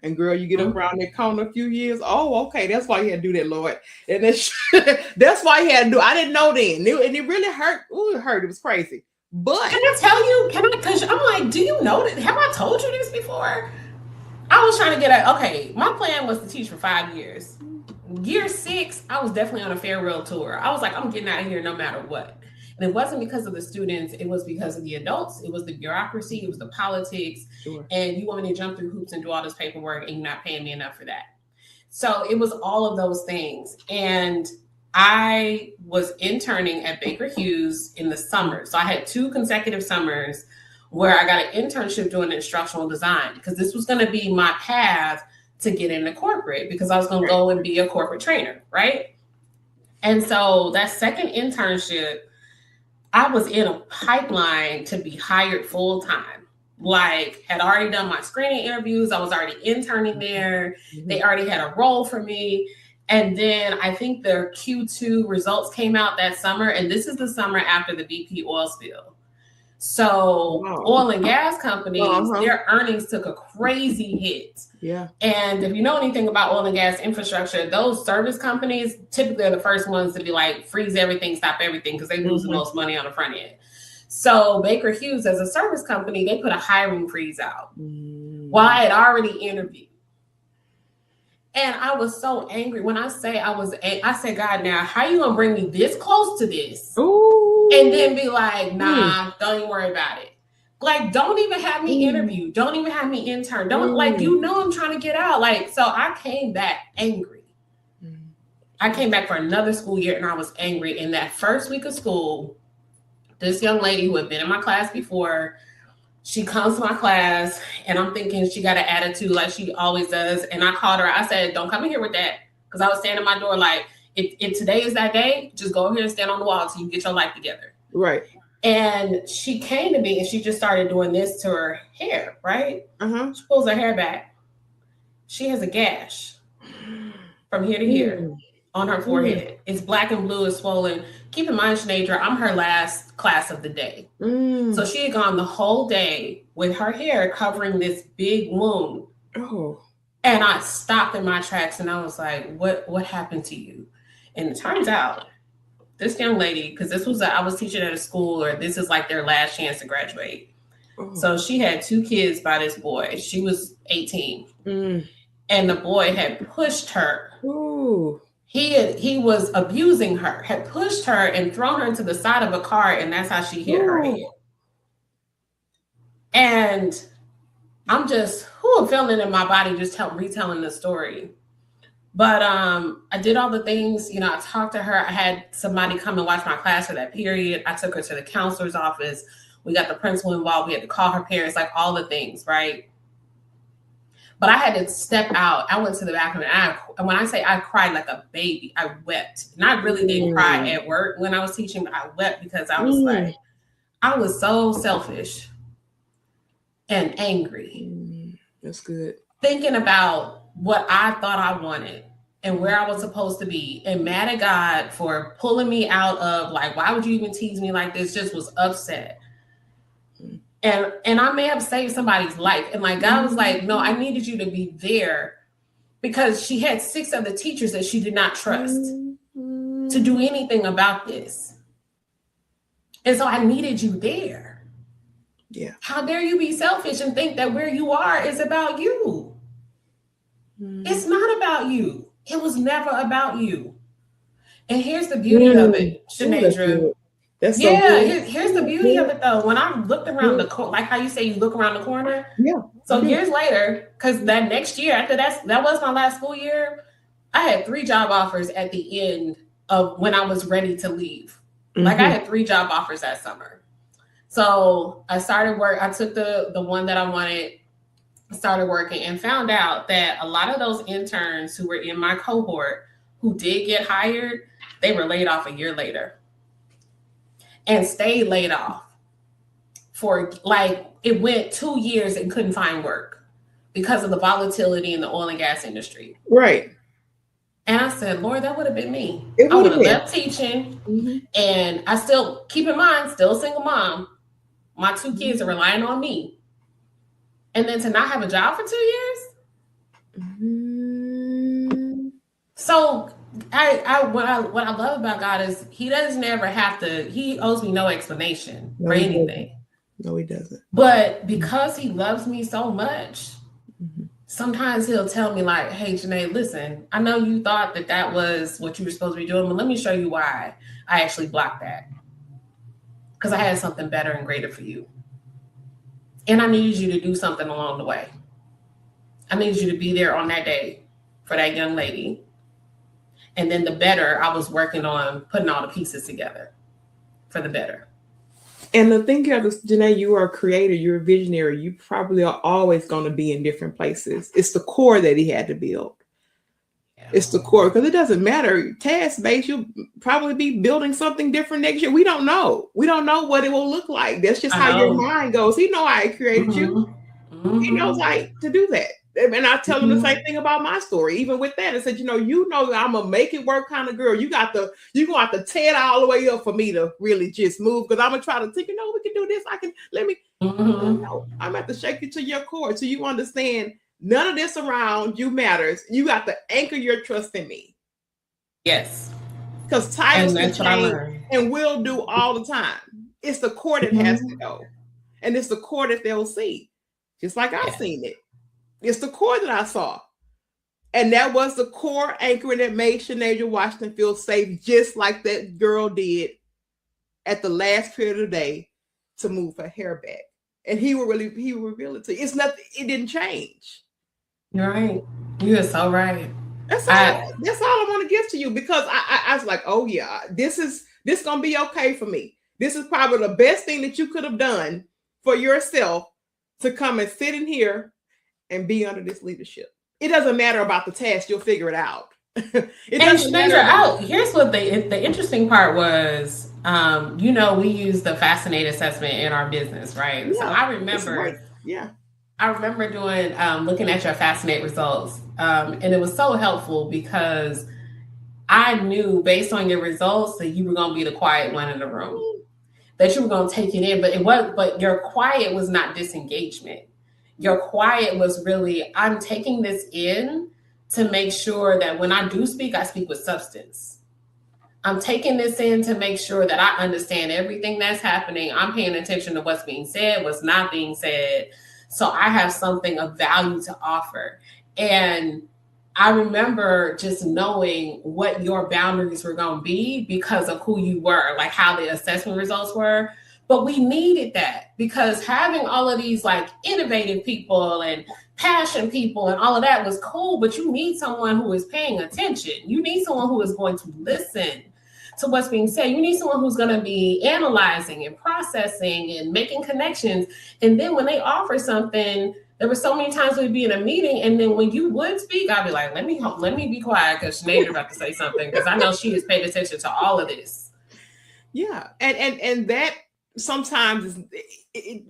And girl, you get around that corner a few years. Oh, okay. That's why you had to do that, Lord. And that's why you had to do. I didn't know then. And it really hurt. Ooh, it hurt. It was crazy. But can I tell you? Because I'm like, do you know that? Have I told you this before? I was trying to okay, my plan was to teach for 5 years. Year 6, I was definitely on a farewell tour. I was like, I'm getting out of here no matter what. And it wasn't because of the students. It was because of the adults. It was the bureaucracy. It was the politics. Sure. And you want me to jump through hoops and do all this paperwork and you're not paying me enough for that. So it was all of those things. And I was interning at Baker Hughes in the summer. So I had 2 consecutive summers where I got an internship doing instructional design, because this was going to be my path to get into corporate because I was going to go and be a corporate trainer, right? And so that second internship, I was in a pipeline to be hired full time. Like, had already done my screening interviews. I was already interning there. They already had a role for me. And then I think their Q2 results came out that summer. And this is the summer after the BP oil spill. So oil and gas companies, their earnings took a crazy hit. Yeah. And if you know anything about oil and gas infrastructure, those service companies typically are the first ones to be like, freeze everything, stop everything, because they lose the most money on the front end. So Baker Hughes, as a service company, they put a hiring freeze out while I had already interviewed. And I was so angry. When I say I said, God, now, how you going to bring me this close to this? Ooh. And then be like, nah, don't even worry about it. Like, don't even have me interview. Don't even have me intern. Don't like, you know, I'm trying to get out. Like, so I came back angry. I came back for another school year and I was angry. In that first week of school, this young lady who had been in my class before, she comes to my class and I'm thinking she got an attitude like she always does. And I called her. I said, don't come in here with that. Because I was standing at my door like, if today is that day, just go over here and stand on the wall until you get your life together. Right. And she came to me and she just started doing this to her hair, right? She pulls her hair back. She has a gash from here to here on her forehead. It's black and blue, it's swollen. Keep in mind, JeNae, I'm her last class of the day. So she had gone the whole day with her hair covering this big wound. Oh. And I stopped in my tracks and I was like, what happened to you? And it turns out this young lady, because I was teaching at a school, or this is like their last chance to graduate. So she had 2 kids by this boy. She was 18. And the boy had pushed her. Ooh. He was abusing her, had pushed her and thrown her into the side of a car, and that's how she hit her head. And I'm just feeling in my body, just retelling the story. But I did all the things, you know, I talked to her. I had somebody come and watch my class for that period. I took her to the counselor's office. We got the principal involved. We had to call her parents, like all the things, right? But I had to step out. I went to the bathroom and when I say I cried like a baby, I wept. And I really didn't cry at work when I was teaching, but I wept because I was like, I was so selfish and angry. That's good. Thinking about what I thought I wanted and where I was supposed to be, and mad at God for pulling me out of, like, why would you even tease me like this? Just was upset. And I may have saved somebody's life. And like, God was like, no, I needed you to be there, because she had 6 other teachers that she did not trust to do anything about this. And so I needed you there. Yeah. How dare you be selfish and think that where you are is about you? It's not about you. It was never about you. And here's the beauty of it, JeNae. That's so good. Here's the beauty of it though. When I looked around the corner, like how you say you look around the corner. Yeah. So years later, because that next year after that was my last school year, I had 3 job offers at the end of when I was ready to leave. Like I had 3 job offers that summer. So I started work. I took the one that I wanted, started working, and found out that a lot of those interns who were in my cohort who did get hired, they were laid off a year later. And stayed laid off for, like, it went 2 years and couldn't find work because of the volatility in the oil and gas industry. Right. And I said, Lord, that would have been me. I would have left teaching. And I still, keep in mind, still a single mom. My 2 kids are relying on me. And then to not have a job for 2 years. So what I love about God is he doesn't ever have to, he owes me no explanation for anything. No, he doesn't. But because he loves me so much, sometimes he'll tell me like, hey, JeNae, listen, I know you thought that was what you were supposed to be doing, but let me show you why I actually blocked that. Because I had something better and greater for you. And I needed you to do something along the way. I needed you to be there on that day for that young lady. And then the better, I was working on putting all the pieces together for the better. And the thing is, JeNae, you are a creator, you're a visionary. You probably are always going to be in different places. It's the core that he had to build. Yeah. It's the core because it doesn't matter. Task based, you'll probably be building something different next year. We don't know. We don't know what it will look like. That's just I how your know. mind goes. He know I created you. He knows I to do that. And I tell him the same thing about my story. Even with that, I said, that I'm a make it work kind of girl. You're gonna have to tear it all the way up for me to really just move. Because I'm gonna try to think, we can do this. No, I'm gonna have to shake you to your core so you understand none of this around you matters. You got to anchor your trust in me. Yes. Because titles can change and will do all the time. It's the core that has to go. And it's the core that they'll see. Just like I've seen it. It's the core that I saw. And that was the core anchoring that made JeNae Washington feel safe, just like that girl did at the last period of the day to move her hair back. And he will reveal it to you. It's nothing, it didn't change. You're right. You are so right. That's all I want to give to you, because I was like, oh yeah, this gonna be okay for me. This is probably the best thing that you could have done for yourself, to come and sit in here and be under this leadership. It doesn't matter about the task. You'll figure it out. Here's what the interesting part was, we use the Fascinate assessment in our business, right? Yeah, so I remember doing, looking at your Fascinate results. And it was so helpful because I knew based on your results that you were going to be the quiet one in the room, that you were going to take it in, but your quiet was not disengagement. Your quiet was really, I'm taking this in to make sure that when I do speak, I speak with substance. I'm taking this in to make sure that I understand everything that's happening. I'm paying attention to what's being said, what's not being said. So I have something of value to offer. And I remember just knowing what your boundaries were going to be because of who you were, like how the assessment results were. But we needed that, because having all of these like innovative people and passion people and all of that was cool, but you need someone who is paying attention. You need someone who is going to listen to what's being said. You need someone who's going to be analyzing and processing and making connections. And then when they offer something, there were so many times we'd be in a meeting, and then when you would speak, I'd be like, let me be quiet, because JeNae's about to say something, because I know she has paid attention to all of this. Yeah, and that sometimes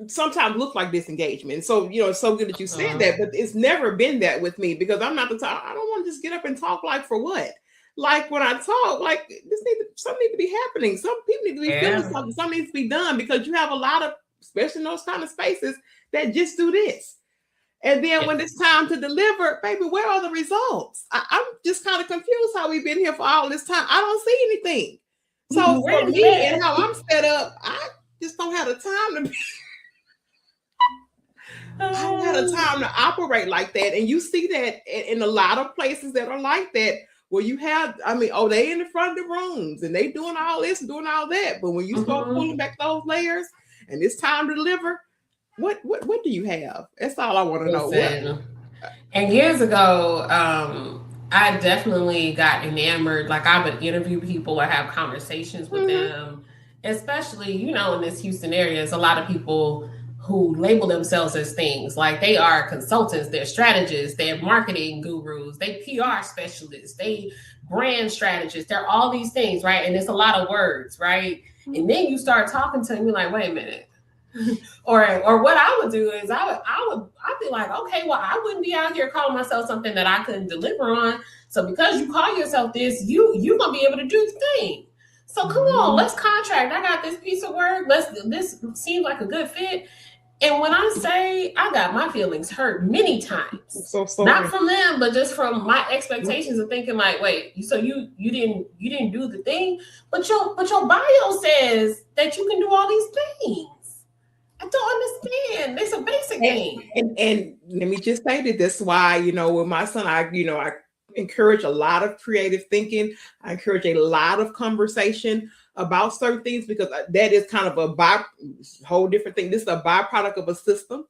sometimes look like disengagement. So it's so good that you said that, but it's never been that with me, because I'm not the type. I don't want to just get up and talk like for what. Like when I talk, like something needs to be happening. Some people need to be feeling something. Something needs to be done, because you have a lot of, especially in those kind of spaces, that just do this. And then when it's time to deliver, baby, where are the results? I'm just kind of confused how we've been here for all this time. I don't see anything. So for me and how I'm set up, I just don't have the time to be. I don't have the time to operate like that. And you see that in a lot of places that are like that, where you have, they in the front of the rooms and they doing all this and doing all that. But when you start pulling back those layers and it's time to deliver, what do you have? That's all I want to know. And years ago, I definitely got enamored. Like, I would interview people or have conversations with them, especially, in this Houston area. There's a lot of people who label themselves as things. Like, they are consultants, they're strategists, they're marketing gurus, they PR specialists, they brand strategists. They're all these things, right? And it's a lot of words, right? And then you start talking to them, you're like, wait a minute. or what I would do is I'd be like, okay, well, I wouldn't be out here calling myself something that I couldn't deliver on. So because you call yourself this, you're gonna be able to do the thing. So come on, let's contract. I got this piece of work. This seems like a good fit. And when I say I got my feelings hurt many times, so not from them, but just from my expectations of thinking like, wait, so you didn't do the thing, but your bio says that you can do all these things. I don't understand. It's a basic thing. And let me just say that that's why, with my son, I encourage a lot of creative thinking. I encourage a lot of conversation about certain things, because that is kind of a whole different thing. This is a byproduct of a system.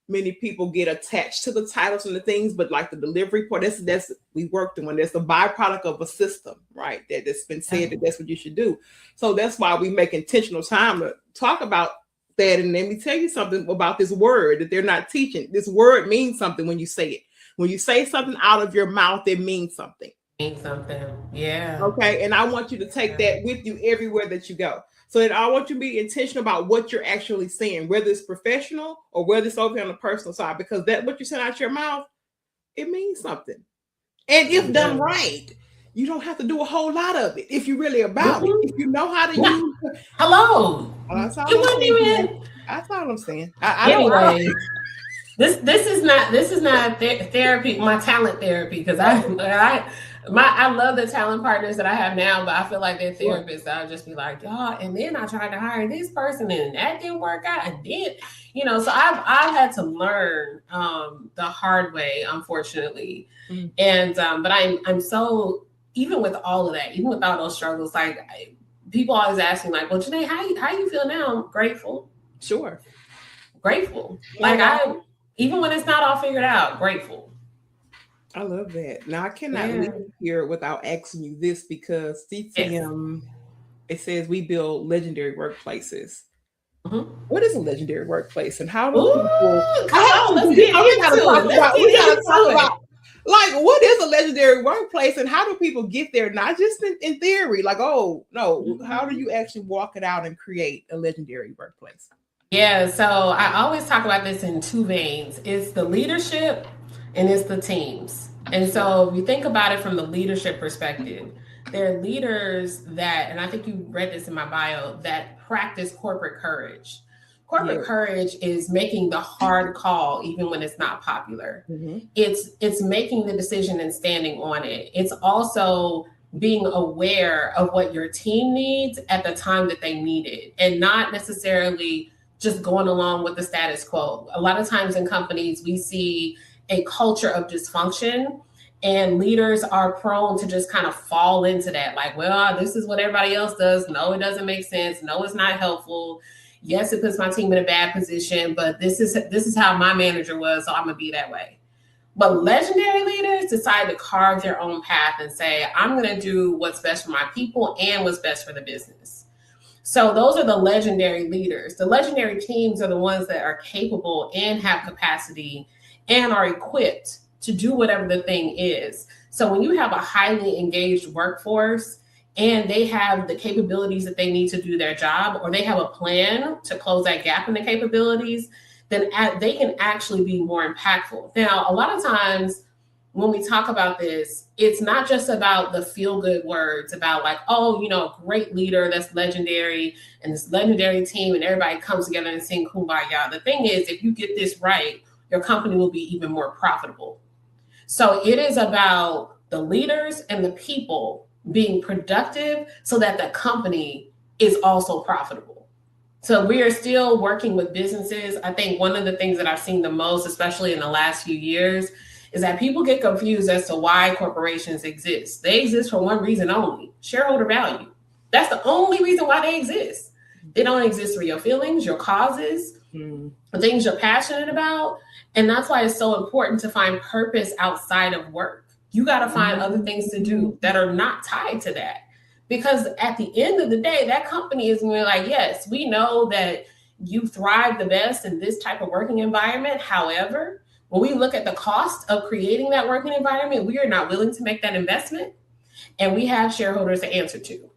Many people get attached to the titles and the things, but like the delivery part, that's we worked on. That's a byproduct of a system, right? That's been said that that's what you should do. So that's why we make intentional time talk about that. And let me tell you something about this word that they're not teaching. This word means something when you say it. When you say something out of your mouth, it means something. Means something. Yeah. Okay. And I want you to take that with you everywhere that you go. So that I want you to be intentional about what you're actually saying, whether it's professional or whether it's over on the personal side, because that what you send out your mouth, it means something. And if done right, you don't have to do a whole lot of it if you're really about it. If you know how to use hello. That's all it wasn't even. That's all I'm saying. Anyway, this is not therapy, my talent therapy, because I love the talent partners that I have now, but I feel like they're therapists. I'll just be like, y'all, and then I tried to hire this person and that didn't work out, and then, you know, so I've had to learn the hard way, unfortunately. And but I'm so, even with all of that, even with all those struggles, like people always ask me like, well, JeNae, how you feel now? I'm grateful. Sure. Grateful. Like even when it's not all figured out, grateful. I love that. Now I cannot leave here without asking you this, because CTM, it says we build legendary workplaces. What is a legendary workplace, and how do people? We gotta talk about like, what is a legendary workplace, and how do people get there? Not just in theory, like, oh no, how do you actually walk it out and create a legendary workplace? Yeah, so I always talk about this in two veins. It's the leadership and it's the teams. And so if you think about it from the leadership perspective, there are leaders that, and I think you read this in my bio, that practice corporate courage. Corporate courage is making the hard call even when it's not popular. It's making the decision and standing on it. It's also being aware of what your team needs at the time that they need it, and not necessarily just going along with the status quo. A lot of times in companies, we see a culture of dysfunction, and leaders are prone to just kind of fall into that. Like, well, this is what everybody else does. No, it doesn't make sense. No, it's not helpful. Yes, it puts my team in a bad position, but this is how my manager was, so I'm gonna be that way. But legendary leaders decide to carve their own path and say, I'm gonna do what's best for my people and what's best for the business. So those are the legendary leaders. The legendary teams are the ones that are capable and have capacity and are equipped to do whatever the thing is. So when you have a highly engaged workforce and they have the capabilities that they need to do their job, or they have a plan to close that gap in the capabilities, then they can actually be more impactful. Now, a lot of times when we talk about this, it's not just about the feel-good words about like, oh, you know, great leader that's legendary and this legendary team and everybody comes together and sing Kumbaya. The thing is, if you get this right, your company will be even more profitable. So it is about the leaders and the people being productive so that the company is also profitable. So we are still working with businesses. I think one of the things that I've seen the most, especially in the last few years, is that people get confused as to why corporations exist. They exist for one reason only: shareholder value. That's the only reason why they exist. They don't exist for your feelings, your causes, the things you're passionate about. And that's why it's so important to find purpose outside of work. You got to find other things to do that are not tied to that. Because at the end of the day, that company is going to be like, yes, we know that you thrive the best in this type of working environment. However, when we look at the cost of creating that working environment, we are not willing to make that investment, and we have shareholders to answer to.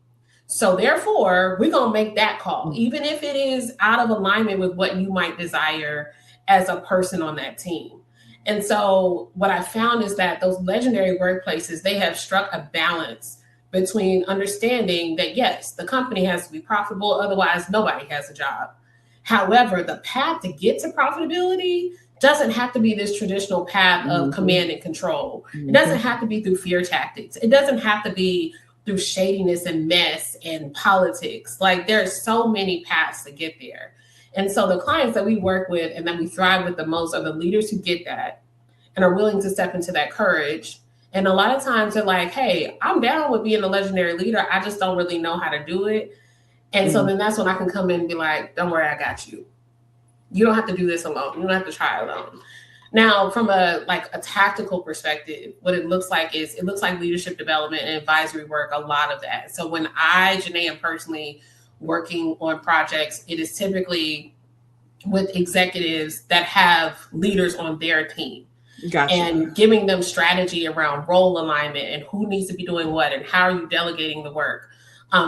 So therefore, we're going to make that call, even if it is out of alignment with what you might desire as a person on that team. And so what I found is that those legendary workplaces, they have struck a balance between understanding that, yes, the company has to be profitable, otherwise nobody has a job. However, the path to get to profitability doesn't have to be this traditional path of command and control. It doesn't have to be through fear tactics. It doesn't have to be through shadiness and mess and politics. Like, there are so many paths to get there. And so the clients that we work with and that we thrive with the most are the leaders who get that and are willing to step into that courage. And a lot of times they're like, hey, I'm down with being a legendary leader. I just don't really know how to do it. And so then that's when I can come in and be like, don't worry, I got you. You don't have to do this alone. You don't have to try alone. Now, from a tactical perspective, what it looks like is leadership development and advisory work, a lot of that. So when I, JeNae, am personally working on projects, it is typically with executives that have leaders on their team. Gotcha. And giving them strategy around role alignment and who needs to be doing what and how are you delegating the work.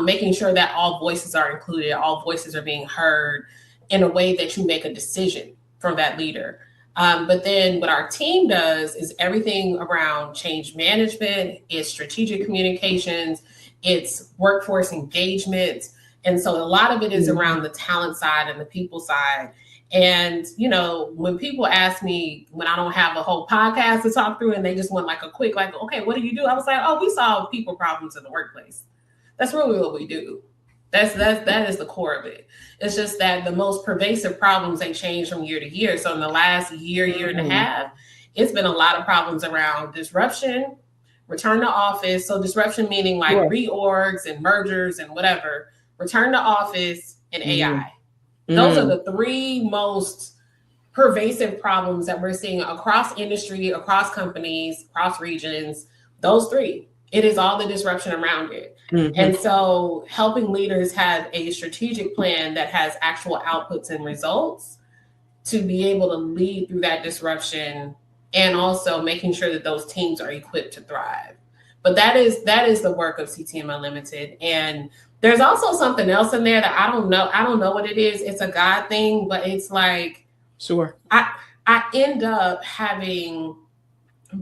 Making sure that all voices are included, all voices are being heard in a way that you make a decision from that leader. But then what our team does is everything around change management, it's strategic communications, it's workforce engagement. And so a lot of it is around the talent side and the people side. And, you know, when people ask me, when I don't have a whole podcast to talk through and they just want like a quick, like, okay, what do you do? I was like, oh, we solve people problems in the workplace. That's really what we do. That is the core of it. It's just that the most pervasive problems, they change from year to year. So in the last year and a half, it's been a lot of problems around disruption, return to office. So disruption meaning like reorgs and mergers and whatever, return to office and AI. Those are the three most pervasive problems that we're seeing across industry, across companies, across regions. Those three. It is all the disruption around it. And so helping leaders have a strategic plan that has actual outputs and results to be able to lead through that disruption, and also making sure that those teams are equipped to thrive. But that is the work of CTM Unlimited. And there's also something else in there that I don't know what it is. It's a God thing, but it's like, sure. I end up having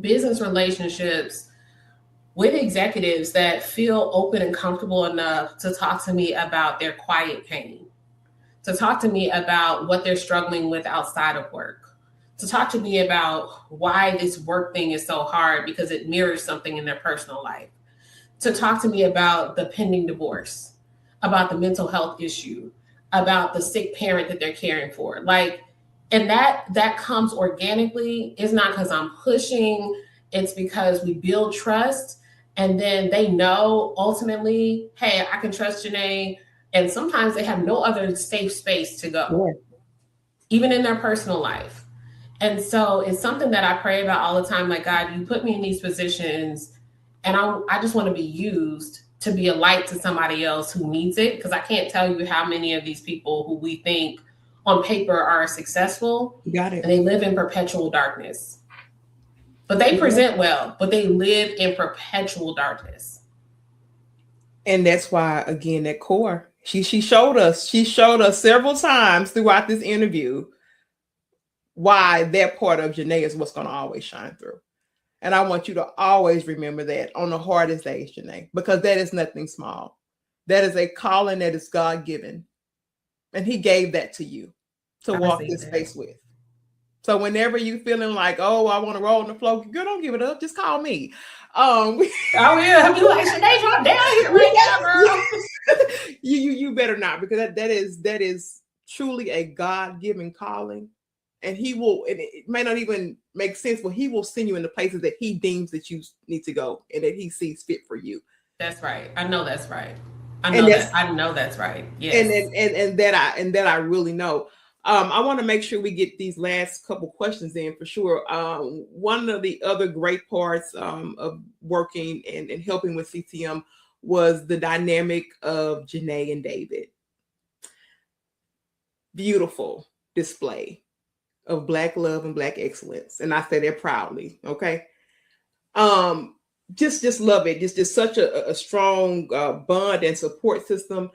business relationships with executives that feel open and comfortable enough to talk to me about their quiet pain, to talk to me about what they're struggling with outside of work, to talk to me about why this work thing is so hard because it mirrors something in their personal life, to talk to me about the pending divorce, about the mental health issue, about the sick parent that they're caring for. Like, and that comes organically. It's not because I'm pushing, it's because we build trust. And then they know ultimately, hey, I can trust JeNae. And sometimes they have no other safe space to go, even in their personal life. And so it's something that I pray about all the time. Like, God, you put me in these positions and I just want to be used to be a light to somebody else who needs it. Because I can't tell you how many of these people who we think on paper are successful, and they live in perpetual darkness. But they present well, but they live in perpetual darkness. And that's why, again, that core, she showed us several times throughout this interview why that part of JeNae is what's going to always shine through. And I want you to always remember that on the hardest days, JeNae, because that is nothing small. That is a calling that is God-given. And he gave that to you to walk this space with. So whenever you feeling like, oh, I want to roll on the floor, girl, don't give it up. Just call me. I will. I'll be like, JeNae, I'm down here right now, girl. You better not, because that is truly a God-given calling. And he will, and it may not even make sense, but he will send you in the places that he deems that you need to go and that he sees fit for you. That's right. I know that's right. I know that's right. Yes. And that I really know. I want to make sure we get these last couple questions in for sure. One of the other great parts of working and helping with CTM was the dynamic of JeNae and David. Beautiful display of Black love and Black excellence. And I say that proudly. Okay. Just love it. Just such a strong bond and support system.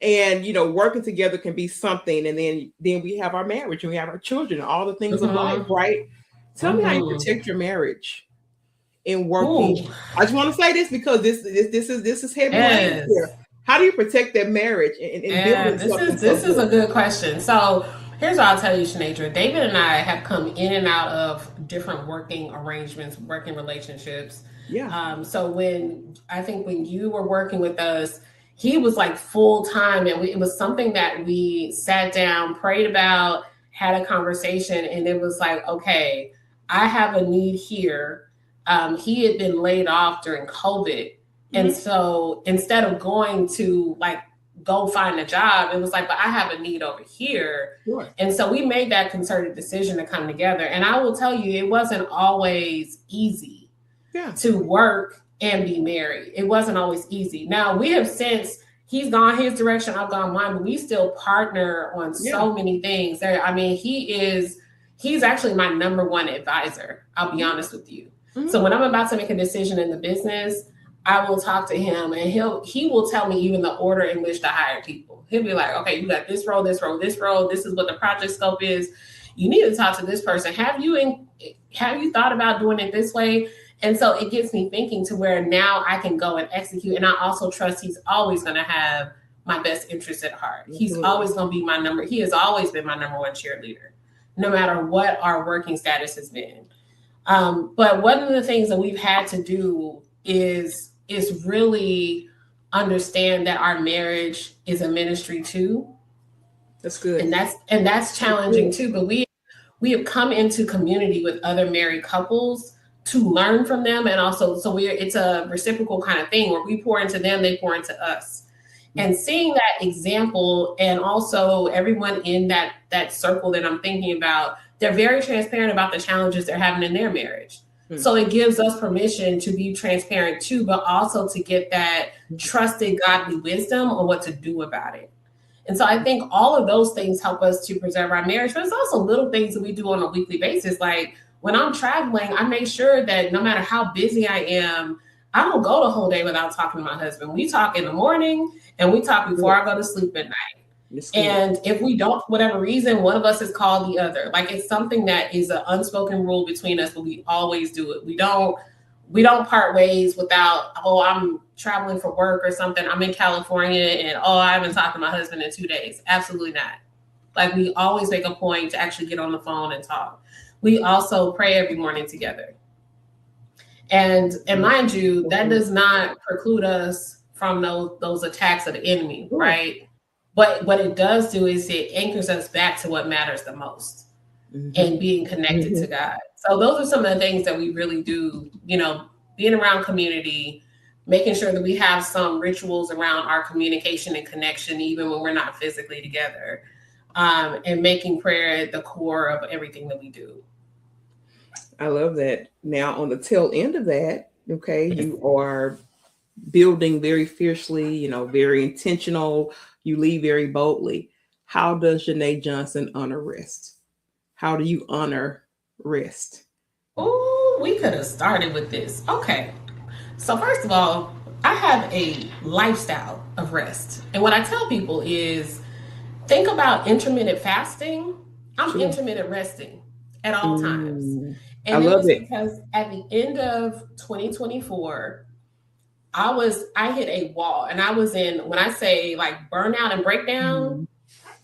And, you know, working together can be something. And then we have our marriage and we have our children, all the things of life, right? Tell me how you protect your marriage in working. I just want to say this because this is heavy here. How do you protect that marriage and building something? This is a good question. So here's what I'll tell you, JeNae. David and I have come in and out of different working arrangements, working relationships. Yeah. So when you were working with us, he was like full time, and it was something that we sat down, prayed about, had a conversation, and it was like, okay, I have a need here. He had been laid off during COVID. And so instead of going to like go find a job, it was like, but I have a need over here. Sure. And so we made that concerted decision to come together. And I will tell you, it wasn't always easy to work and be married. It wasn't always easy. Now we have since he's gone his direction, I've gone mine, but we still partner on so many things. I mean, he's actually my number one advisor. I'll be honest with you. Mm-hmm. So when I'm about to make a decision in the business, I will talk to him, and he will tell me even the order in which to hire people. He'll be like, okay, you got this role, this role, this role. This is what the project scope is. You need to talk to this person. Have you thought about doing it this way? And so it gets me thinking to where now I can go and execute. And I also trust he's always going to have my best interest at heart. Mm-hmm. He's always going to be he has always been my number one cheerleader, no matter what our working status has been. But one of the things that we've had to do is really understand that our marriage is a ministry too. That's good. And that's challenging too. But we have come into community with other married couples to learn from them. And also, it's a reciprocal kind of thing where we pour into them, they pour into us. And seeing that example, and also everyone in that circle that I'm thinking about, they're very transparent about the challenges they're having in their marriage. So it gives us permission to be transparent too, but also to get that trusted godly wisdom on what to do about it. And so I think all of those things help us to preserve our marriage, but it's also little things that we do on a weekly basis. Like when I'm traveling, I make sure that no matter how busy I am, I don't go the whole day without talking to my husband. We talk in the morning and we talk before I go to sleep at night. And if we don't, for whatever reason, one of us is called the other. Like it's something that is an unspoken rule between us, but we always do it. We don't part ways without, I'm traveling for work or something. I'm in California and I haven't talked to my husband in 2 days. Absolutely not. Like we always make a point to actually get on the phone and talk. We also pray every morning together. And mind you, that does not preclude us from those attacks of the enemy, right? But what it does do is it anchors us back to what matters the most and being connected to God. So those are some of the things that we really do, being around community, making sure that we have some rituals around our communication and connection, even when we're not physically together, and making prayer at the core of everything that we do. I love that. Now, on the tail end of that, you are building very fiercely, very intentional. You lead very boldly. How does JeNae Johnson honor rest? How do you honor rest? Oh, we could have started with this. Okay. So first of all, I have a lifestyle of rest. And what I tell people is think about intermittent fasting. I'm intermittent resting at all times. And I love it because at the end of 2024, I hit a wall, and I was in, when I say like burnout and breakdown,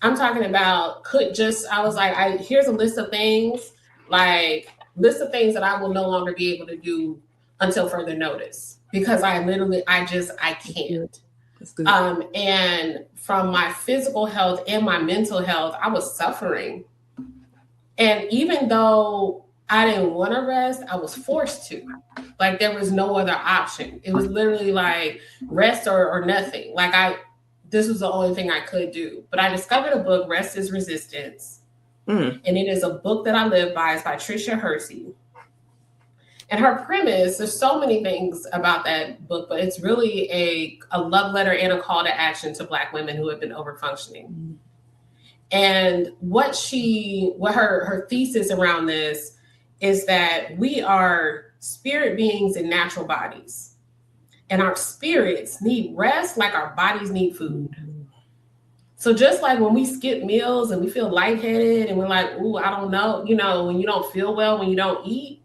I'm talking about I was like, here's a list of things that I will no longer be able to do until further notice, because I can't. And from my physical health and my mental health, I was suffering. And even though I didn't want to rest, I was forced to. Like there was no other option. It was literally like rest or nothing. This was the only thing I could do. But I discovered a book, Rest is Resistance. And it is a book that I live by. It's by Tricia Hersey. And her premise, there's so many things about that book, but it's really a love letter and a call to action to Black women who have been overfunctioning. And what her thesis around this is that we are spirit beings in natural bodies, and our spirits need rest like our bodies need food. So just like when we skip meals and we feel lightheaded and we're like, ooh, I don't know, when you don't feel well, when you don't eat,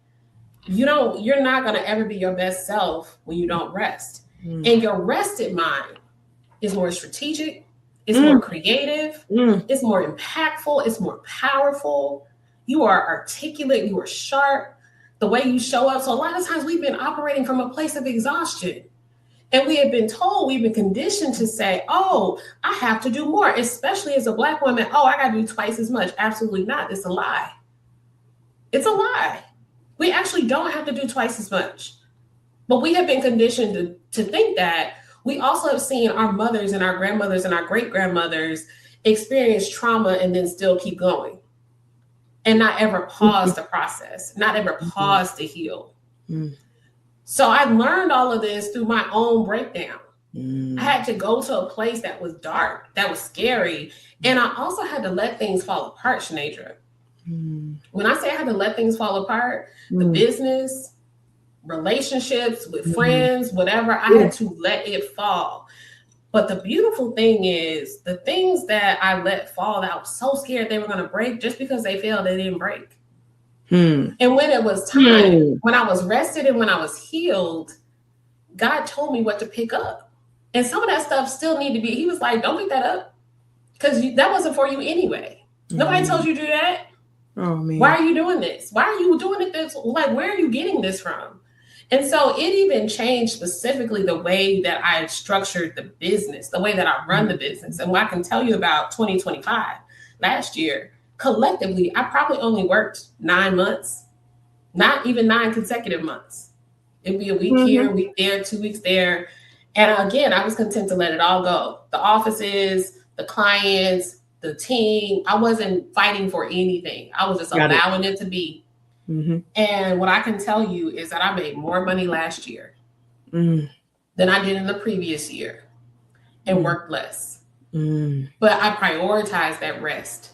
you're not going to ever be your best self when you don't rest. And your rested mind is more strategic, it's more creative, it's more impactful, it's more powerful. You are articulate, you are sharp, the way you show up. So a lot of times we've been operating from a place of exhaustion. And we've been conditioned to say, I have to do more, especially as a Black woman. I got to do twice as much. Absolutely not. It's a lie. It's a lie. We actually don't have to do twice as much. But we have been conditioned to think that. We also have seen our mothers and our grandmothers and our great-grandmothers experience trauma and then still keep going. And not ever pause the process, not ever pause to heal. So I learned all of this through my own breakdown. I had to go to a place that was dark, that was scary. And I also had to let things fall apart, JeNae. When I say I had to let things fall apart, the business, relationships with friends, whatever, I had to let it fall. But the beautiful thing is, the things that I let fall that I was so scared they were going to break, just because they failed, they didn't break. And when it was time, when I was rested and when I was healed, God told me what to pick up. And some of that stuff still need to be, he was like, don't pick that up, because that wasn't for you anyway. Nobody told you to do that. Oh, man. Why are you doing this? Why are you doing it this? Like, where are you getting this from? And so it even changed specifically the way that I structured the business, the way that I run the business. And what I can tell you about 2025, last year, collectively, I probably only worked 9 months, not even 9 consecutive months. It'd be a week here, a week there, 2 weeks there. And again, I was content to let it all go. The offices, the clients, the team, I wasn't fighting for anything. I was just allowing it to be. And what I can tell you is that I made more money last year than I did in the previous year, and worked less. But I prioritized that rest.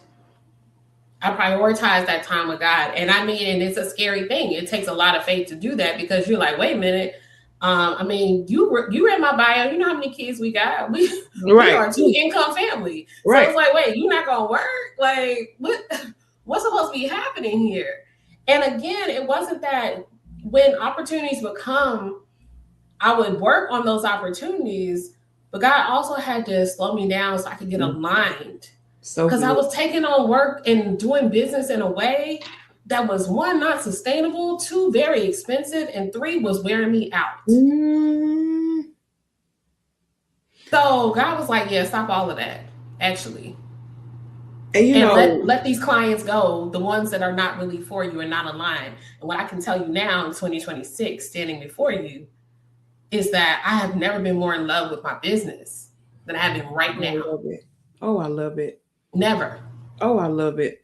I prioritized that time with God. And I mean, and it's a scary thing. It takes a lot of faith to do that, because you're like, wait a minute. I mean, you read my bio. You know how many kids we got? We are a 2-income family. So it's like, wait, you're not gonna work? Like, what's supposed to be happening here? And again, it wasn't that when opportunities would come, I would work on those opportunities, but God also had to slow me down so I could get aligned. Because I was taking on work and doing business in a way that was, 1, not sustainable, 2, very expensive, and 3, was wearing me out. So God was like, yeah, stop all of that, actually. And let these clients go, the ones that are not really for you and not aligned. And what I can tell you now in 2026, standing before you, is that I have never been more in love with my business than I have been right now. I love it. Oh, I love it. Never. Oh, I love it.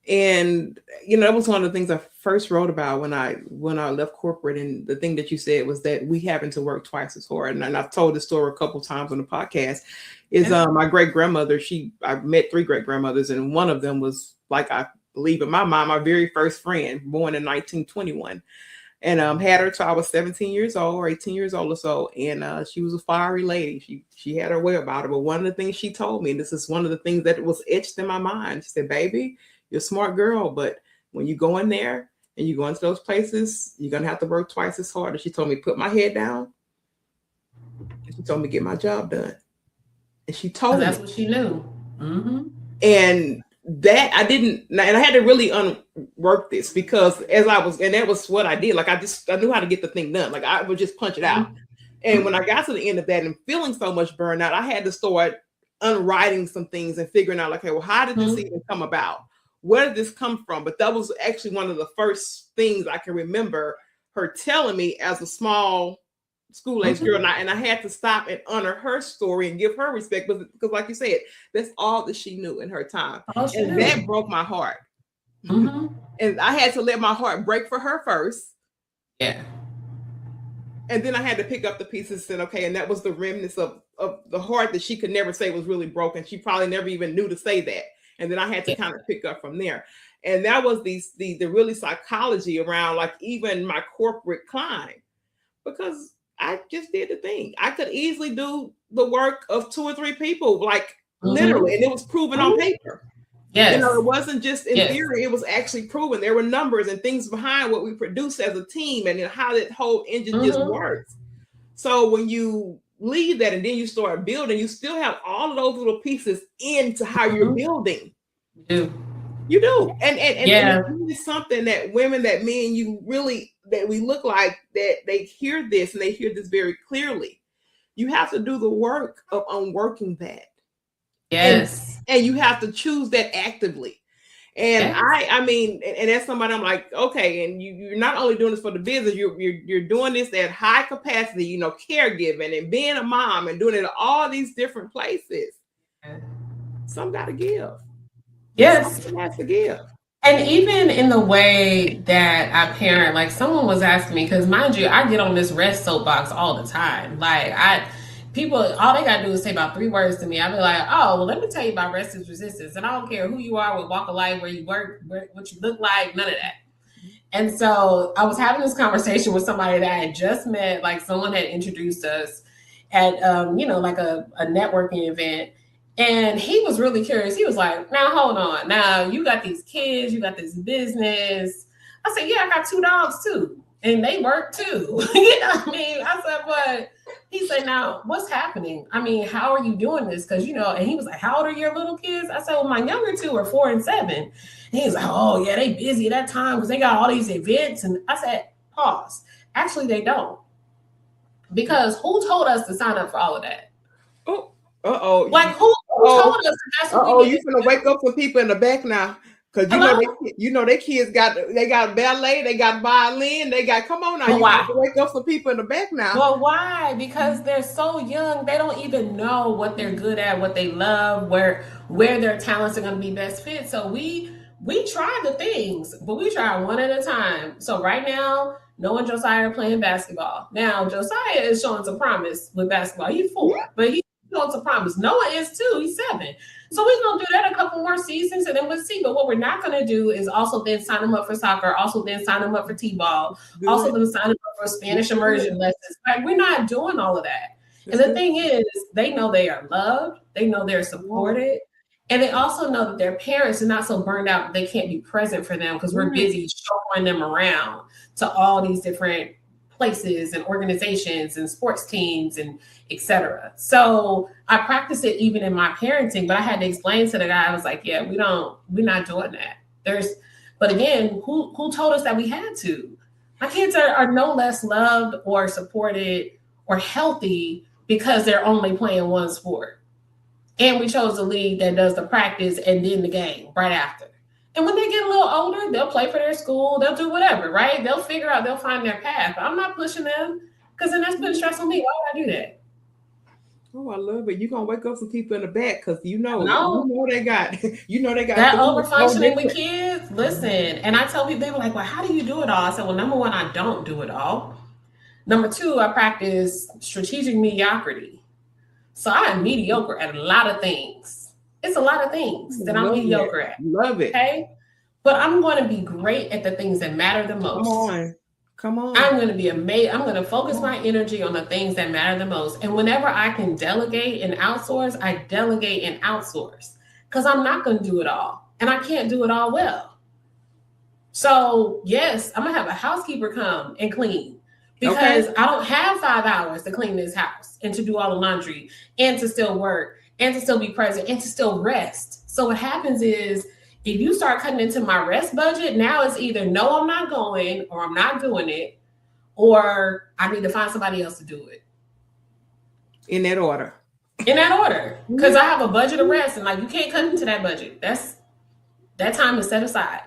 And, that was one of the things I first wrote about when I left corporate. And the thing that you said was that we having to work twice as hard. And I've told this story a couple times on the podcast. Is my great grandmother. I met 3 great grandmothers, and one of them was, like, I believe in my mind, my very first friend, born in 1921, and had her till I was 17 years old or 18 years old or so. And she was a fiery lady. She had her way about her. But one of the things she told me, and this is one of the things that was etched in my mind, she said, "Baby, you're a smart girl, but when you go in there and you go into those places, you're gonna have to work twice as hard." And she told me, put my head down, and she told me, get my job done. And she told me that's what she knew. And that I didn't, and I had to really unwork this, because and that was what I did. Like, I knew how to get the thing done. Like, I would just punch it out. And when I got to the end of that and feeling so much burnout, I had to start unwriting some things and figuring out, like, okay, well, how did this even come about? Where did this come from? But that was actually one of the first things I can remember her telling me as a small school-age girl. And I had to stop and honor her story and give her respect, because like you said, that's all that she knew in her time. That broke my heart. And I had to let my heart break for her first. Yeah. And then I had to pick up the pieces and okay, and that was the remnants of the heart that she could never say was really broken. She probably never even knew to say that. And then I had to kind of pick up from there. And that was the really psychology around, like, even my corporate climb, because I just did the thing. I could easily do the work of 2 or 3 people, like literally, and it was proven on paper. Yes. It wasn't just in theory, it was actually proven. There were numbers and things behind what we produced as a team and how that whole engine just works. So when you leave that and then you start building, you still have all of those little pieces into how you're building. You do. And it's really something that women, that me and you really, that we look like, that they hear this and they hear this very clearly. You have to do the work of unworking that. Yes. And you have to choose that actively. And I mean, and as somebody, I'm like, okay, and you're not only doing this for the business, you're doing this at high capacity, caregiving and being a mom and doing it at all these different places. Some got to give. Yes. Something has to give. And even in the way that I parent, like, someone was asking me, because mind you, I get on this rest soapbox all the time. Like, people, all they gotta do is say about 3 words to me. I'll be like, oh, well, let me tell you about rest is resistance. And I don't care who you are, what walk of life, where you work, what you look like, none of that. And so I was having this conversation with somebody that I had just met, like someone had introduced us at, like a networking event. And he was really curious. He was like, now, hold on. Now, you got these kids, you got this business. I said, yeah, I got 2 dogs too. And they work too. You know what I mean? I said, but he said, now, what's happening? I mean, how are you doing this? Because, and he was like, how old are your little kids? I said, well, my younger 2 are 4 and 7. And he's like, oh, yeah, they busy at that time because they got all these events. And I said, pause. Actually, they don't. Because who told us to sign up for all of that? Oh, uh-oh. Like, who told us that's what we you finna wake up some people in the back now. Because they kids got ballet, they got violin, they got, come on now, you have to wake up some people in the back now. Well, why? Because they're so young, they don't even know what they're good at, what they love, where their talents are going to be best fit. So we try the things, but we try one at a time. So right now, Noah and Josiah are playing basketball. Now, Josiah is showing some promise with basketball. He's 4, but he's showing some promise. Noah is 2, he's 7. So we're going to do that a couple more seasons and then we'll see. But what we're not going to do is also then sign them up for soccer, also then sign them up for T-ball, also then sign them up for Spanish immersion lessons. Like, we're not doing all of that. And the thing is, they know they are loved. They know they're supported. And they also know that their parents are not so burned out that they can't be present for them because we're busy showing them around to all these different places and organizations and sports teams and etc. So I practice it even in my parenting, but I had to explain to the guy, I was like, yeah, we're not doing that. But again, who told us that we had to? My kids are no less loved or supported or healthy because they're only playing one sport. And we chose a league that does the practice and then the game right after. And when they get a little older, they'll play for their school. They'll do whatever, right? They'll find their path. But I'm not pushing them because then that's putting stress on me. Why would I do that? Oh, I love it. You're going to wake up some people in the back because they got that over-functioning with kids. Listen, and I tell people, they were like, well, how do you do it all? I said, well, number 1, I don't do it all. Number 2, I practice strategic mediocrity. So I am mediocre at a lot of things. It's a lot of things that I'm mediocre at. Love it. Okay. But I'm going to be great at the things that matter the most. Come on. I'm going to be amazing. I'm going to focus my energy on the things that matter the most. And whenever I can delegate and outsource, I delegate and outsource because I'm not going to do it all. And I can't do it all well. So yes, I'm going to have a housekeeper come and clean because I don't have 5 hours to clean this house and to do all the laundry and to still work and to still be present and to still rest. So what happens is if you start cutting into my rest budget, now it's either no, I'm not going, or I'm not doing it, or I need to find somebody else to do it. In that order. Because I have a budget of rest and like you can't cut into that budget. That time is set aside.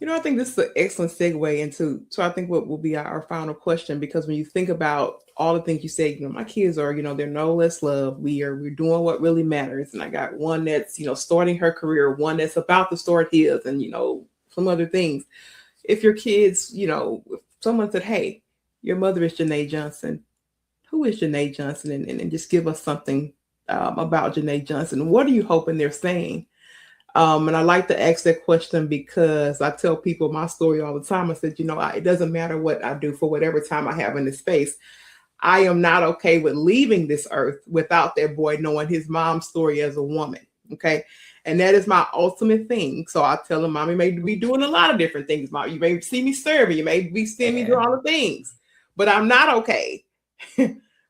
I think this is an excellent segue into, so I think what will be our final question, because when you think about all the things you say, my kids are, they're no less loved. We're doing what really matters. And I got one that's, starting her career, one that's about to start his, and, some other things. If your kids, if someone said, hey, your mother is JeNae Johnson. Who is JeNae Johnson? And just give us something about JeNae Johnson. What are you hoping they're saying? And I like to ask that question because I tell people my story all the time. I said, it doesn't matter what I do for whatever time I have in this space. I am not okay with leaving this earth without that boy knowing his mom's story as a woman. Okay. And that is my ultimate thing. So I tell him, mommy may be doing a lot of different things. Mom, you may see me serving. You may be seeing me do all the things, but I'm not okay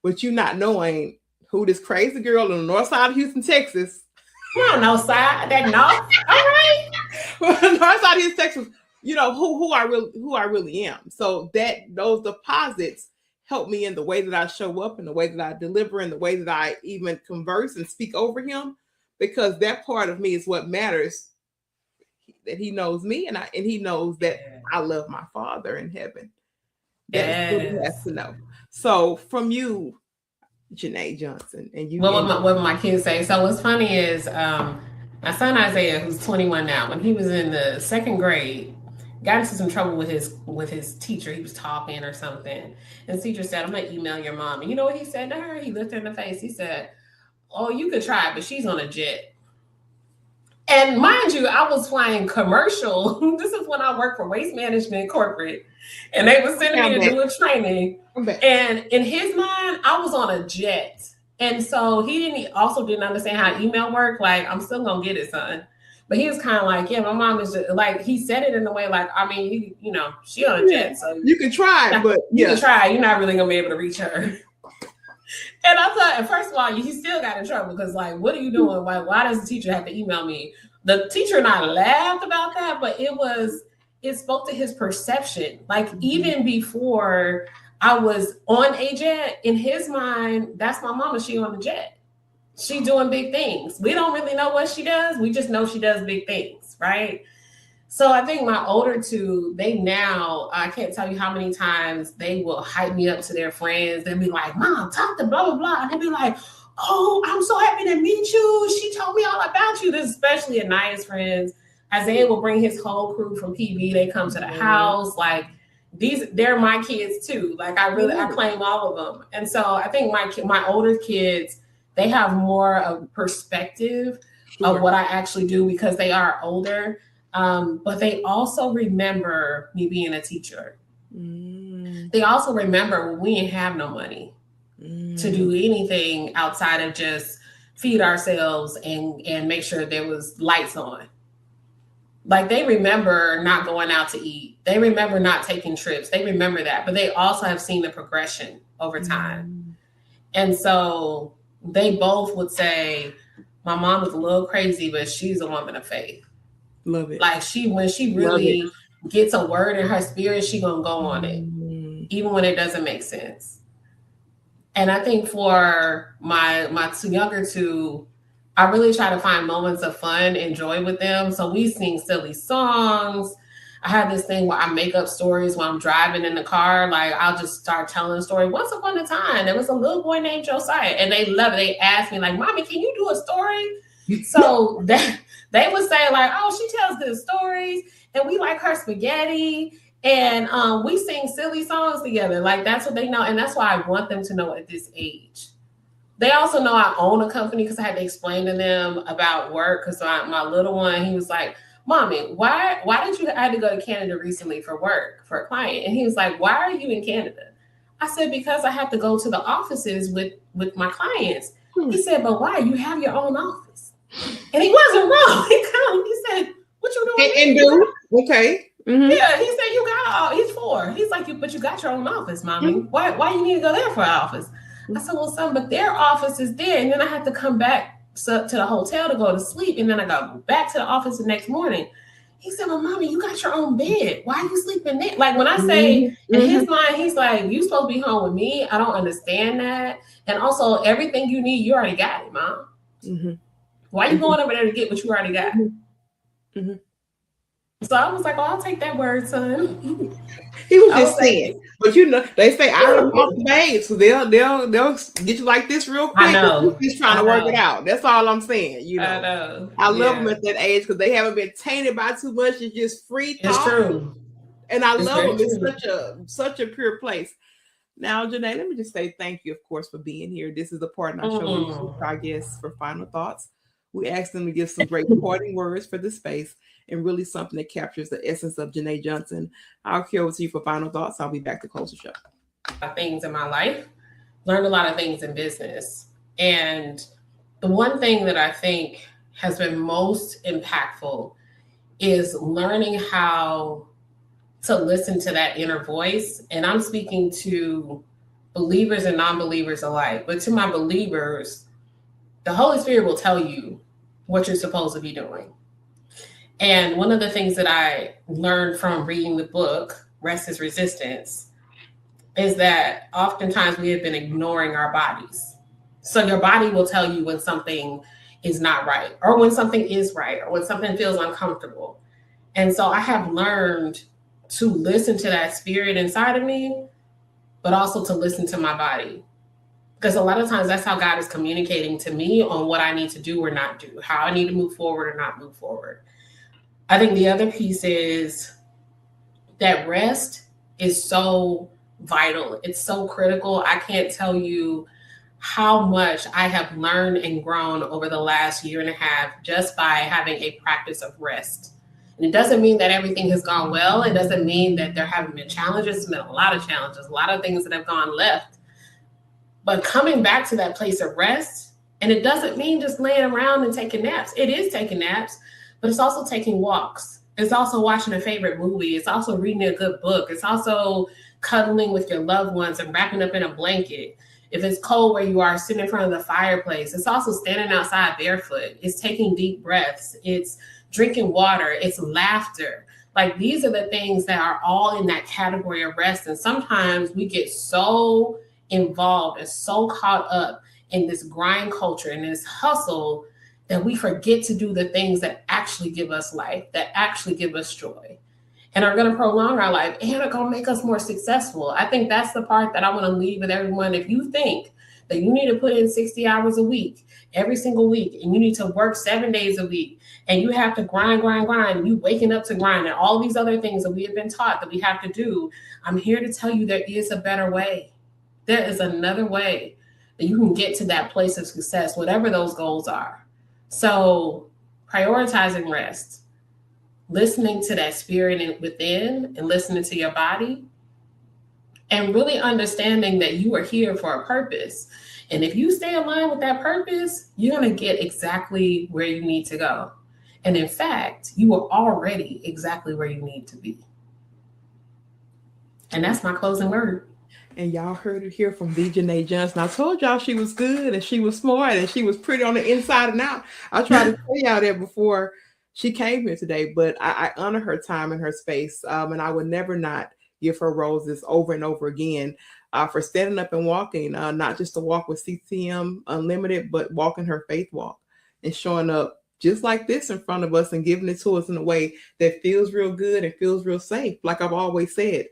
with you not knowing who this crazy girl on the north side of Houston, Texas. You don't know side that north. All right. North side of Houston, Texas, who I really am. So those deposits help me in the way that I show up, in the way that I deliver, in the way that I even converse and speak over him, because that part of me is what matters. That he knows me and he knows that I love my Father in heaven. That's what he has to know. So from you, JeNae Johnson, and you. What my kids say. So what's funny is my son Isaiah, who's 21 now, when he was in the 2nd grade, got into some trouble with his teacher. He was talking or something. And the teacher said, I'm gonna email your mom. And you know what he said to her? He looked her in the face. He said, oh, you could try, but she's on a jet. And mind you, I was flying commercial. This is when I worked for Waste Management Corporate. And they were sending me to do a training. And in his mind, I was on a jet. And so he also didn't understand how email worked. Like, I'm still gonna get it, son. But he was kind of like, yeah, my mom is just, like, he said it in a way like, I mean, you know, she on a jet, so you can try, but you can try. You're not really gonna be able to reach her. And I thought, first of all, he still got in trouble because, like, what are you doing? Why does the teacher have to email me? The teacher and I laughed about that, but it spoke to his perception. Like, even before I was on a jet, in his mind, that's my mama. She on the jet. She doing big things. We don't really know what she does. We just know she does big things, right? So I think my older two, they now, I can't tell you how many times they will hype me up to their friends. They'll be like, Mom, talk to blah, blah, blah. And they'll be like, oh, I'm so happy to meet you. She told me all about you. This is especially Anaya's friends. Isaiah will bring his whole crew from PB. They come to the house. Like, they're my kids too. Like, I claim all of them. And so I think my older kids, they have more of perspective of what I actually do because they are older. But they also remember me being a teacher. They also remember when we didn't have no money to do anything outside of just feed ourselves and make sure there was lights on. Like, they remember not going out to eat. They remember not taking trips. They remember that, but they also have seen the progression over time. And so they both would say, my mom was a little crazy, but she's a woman of faith. Love it. Like, when she really gets a word in her spirit, she gonna go on it, even when it doesn't make sense. And I think for my younger two, I really try to find moments of fun and joy with them. So we sing silly songs. I have this thing where I make up stories when I'm driving in the car. Like, I'll just start telling a story. Once upon a time, there was a little boy named Josiah, and they love it. They ask me, like, Mommy, can you do a story? So they would say, like, oh, she tells good stories, and we like her spaghetti, and we sing silly songs together. Like, that's what they know, and that's why I want them to know at this age. They also know I own a company because I had to explain to them about work. Because my little one, he was like, Mommy, why did you have to go to Canada recently for work for a client? And he was like, why are you in Canada? I said, because I have to go to the offices with my clients. He said, but why? You have your own office. And he wasn't wrong. He said, what you doing? And do okay. Yeah, he said, you got, he's 4. He's like, but you got your own office, Mommy. Why you need to go there for an office? I said, well, son, but their office is there. And then I have to come back to the hotel to go to sleep. And then I go back to the office the next morning. He said, well, Mommy, you got your own bed. Why are you sleeping there? Like, when I say in his mind, he's like, you supposed to be home with me. I don't understand that. And also, everything you need, you already got it, Mom. Why are you going over there to get what you already got? So I was like, oh, I'll take that word, son. He was just saying, but you know, they say I don't want the babes, so they'll get you like this real quick. I know. He's trying to work it out. That's all I'm saying. You know, I know. I love them at that age because they haven't been tainted by too much. It's just free thought. It's true. And I love them. It's such a pure place. Now, JeNae, let me just say thank you, of course, for being here. This is the part in our show where we seek our guests for final thoughts. We ask them to give some great parting words for the space and really something that captures the essence of JeNae Johnson. I'll kill with you for final thoughts. I'll be back to close the show. Things in my life, learned a lot of things in business. And the one thing that I think has been most impactful is learning how to listen to that inner voice. And I'm speaking to believers and non-believers alike, but to my believers, the Holy Spirit will tell you what you're supposed to be doing. And one of the things that I learned from reading the book, Rest is Resistance, is that oftentimes we have been ignoring our bodies. So your body will tell you when something is not right, or when something is right, or when something feels uncomfortable. And so I have learned to listen to that spirit inside of me, but also to listen to my body. Because a lot of times that's how God is communicating to me on what I need to do or not do, how I need to move forward or not move forward. I think the other piece is that rest is so vital. It's so critical. I can't tell you how much I have learned and grown over the last year and a half just by having a practice of rest. And it doesn't mean that everything has gone well. It doesn't mean that there haven't been challenges. There's been a lot of challenges, a lot of things that have gone left. But coming back to that place of rest, and it doesn't mean just laying around and taking naps. It is taking naps, but it's also taking walks. It's also watching a favorite movie. It's also reading a good book. It's also cuddling with your loved ones and wrapping up in a blanket. If it's cold where you are, sitting in front of the fireplace. It's also standing outside barefoot. It's taking deep breaths. It's drinking water. It's laughter. Like, these are the things that are all in that category of rest. And sometimes we get so involved and so caught up in this grind culture and this hustle that we forget to do the things that actually give us life, that actually give us joy, and are going to prolong our life and are going to make us more successful. I think that's the part that I want to leave with everyone. If you think that you need to put in 60 hours a week, every single week, and you need to work 7 days a week, and you have to grind, you waking up to grind, and all these other things that we have been taught that we have to do, I'm here to tell you there is a better way. There is another way that you can get to that place of success, whatever those goals are. So prioritizing rest, listening to that spirit within and listening to your body, and really understanding that you are here for a purpose. And if you stay aligned with that purpose, you're going to get exactly where you need to go. And in fact, you are already exactly where you need to be. And that's my closing word. And y'all heard it here from JeNae Johnson. I told y'all she was good and she was smart and she was pretty on the inside and out. I tried to tell y'all that before she came here today, but I honor her time and her space. And I would never not give her roses over and over again for standing up and walking, not just to walk with CTM Unlimited, but walking her faith walk and showing up just like this in front of us and giving it to us in a way that feels real good and feels real safe, like I've always said.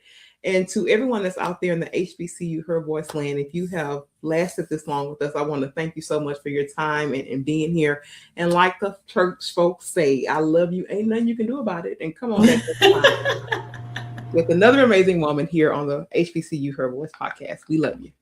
And to everyone that's out there in the HBCU Her Voice land, if you have lasted this long with us, I want to thank you so much for your time and being here. And like the church folks say, I love you. Ain't nothing you can do about it. And come on back next time with another amazing woman here on the HBCU Her Voice podcast. We love you.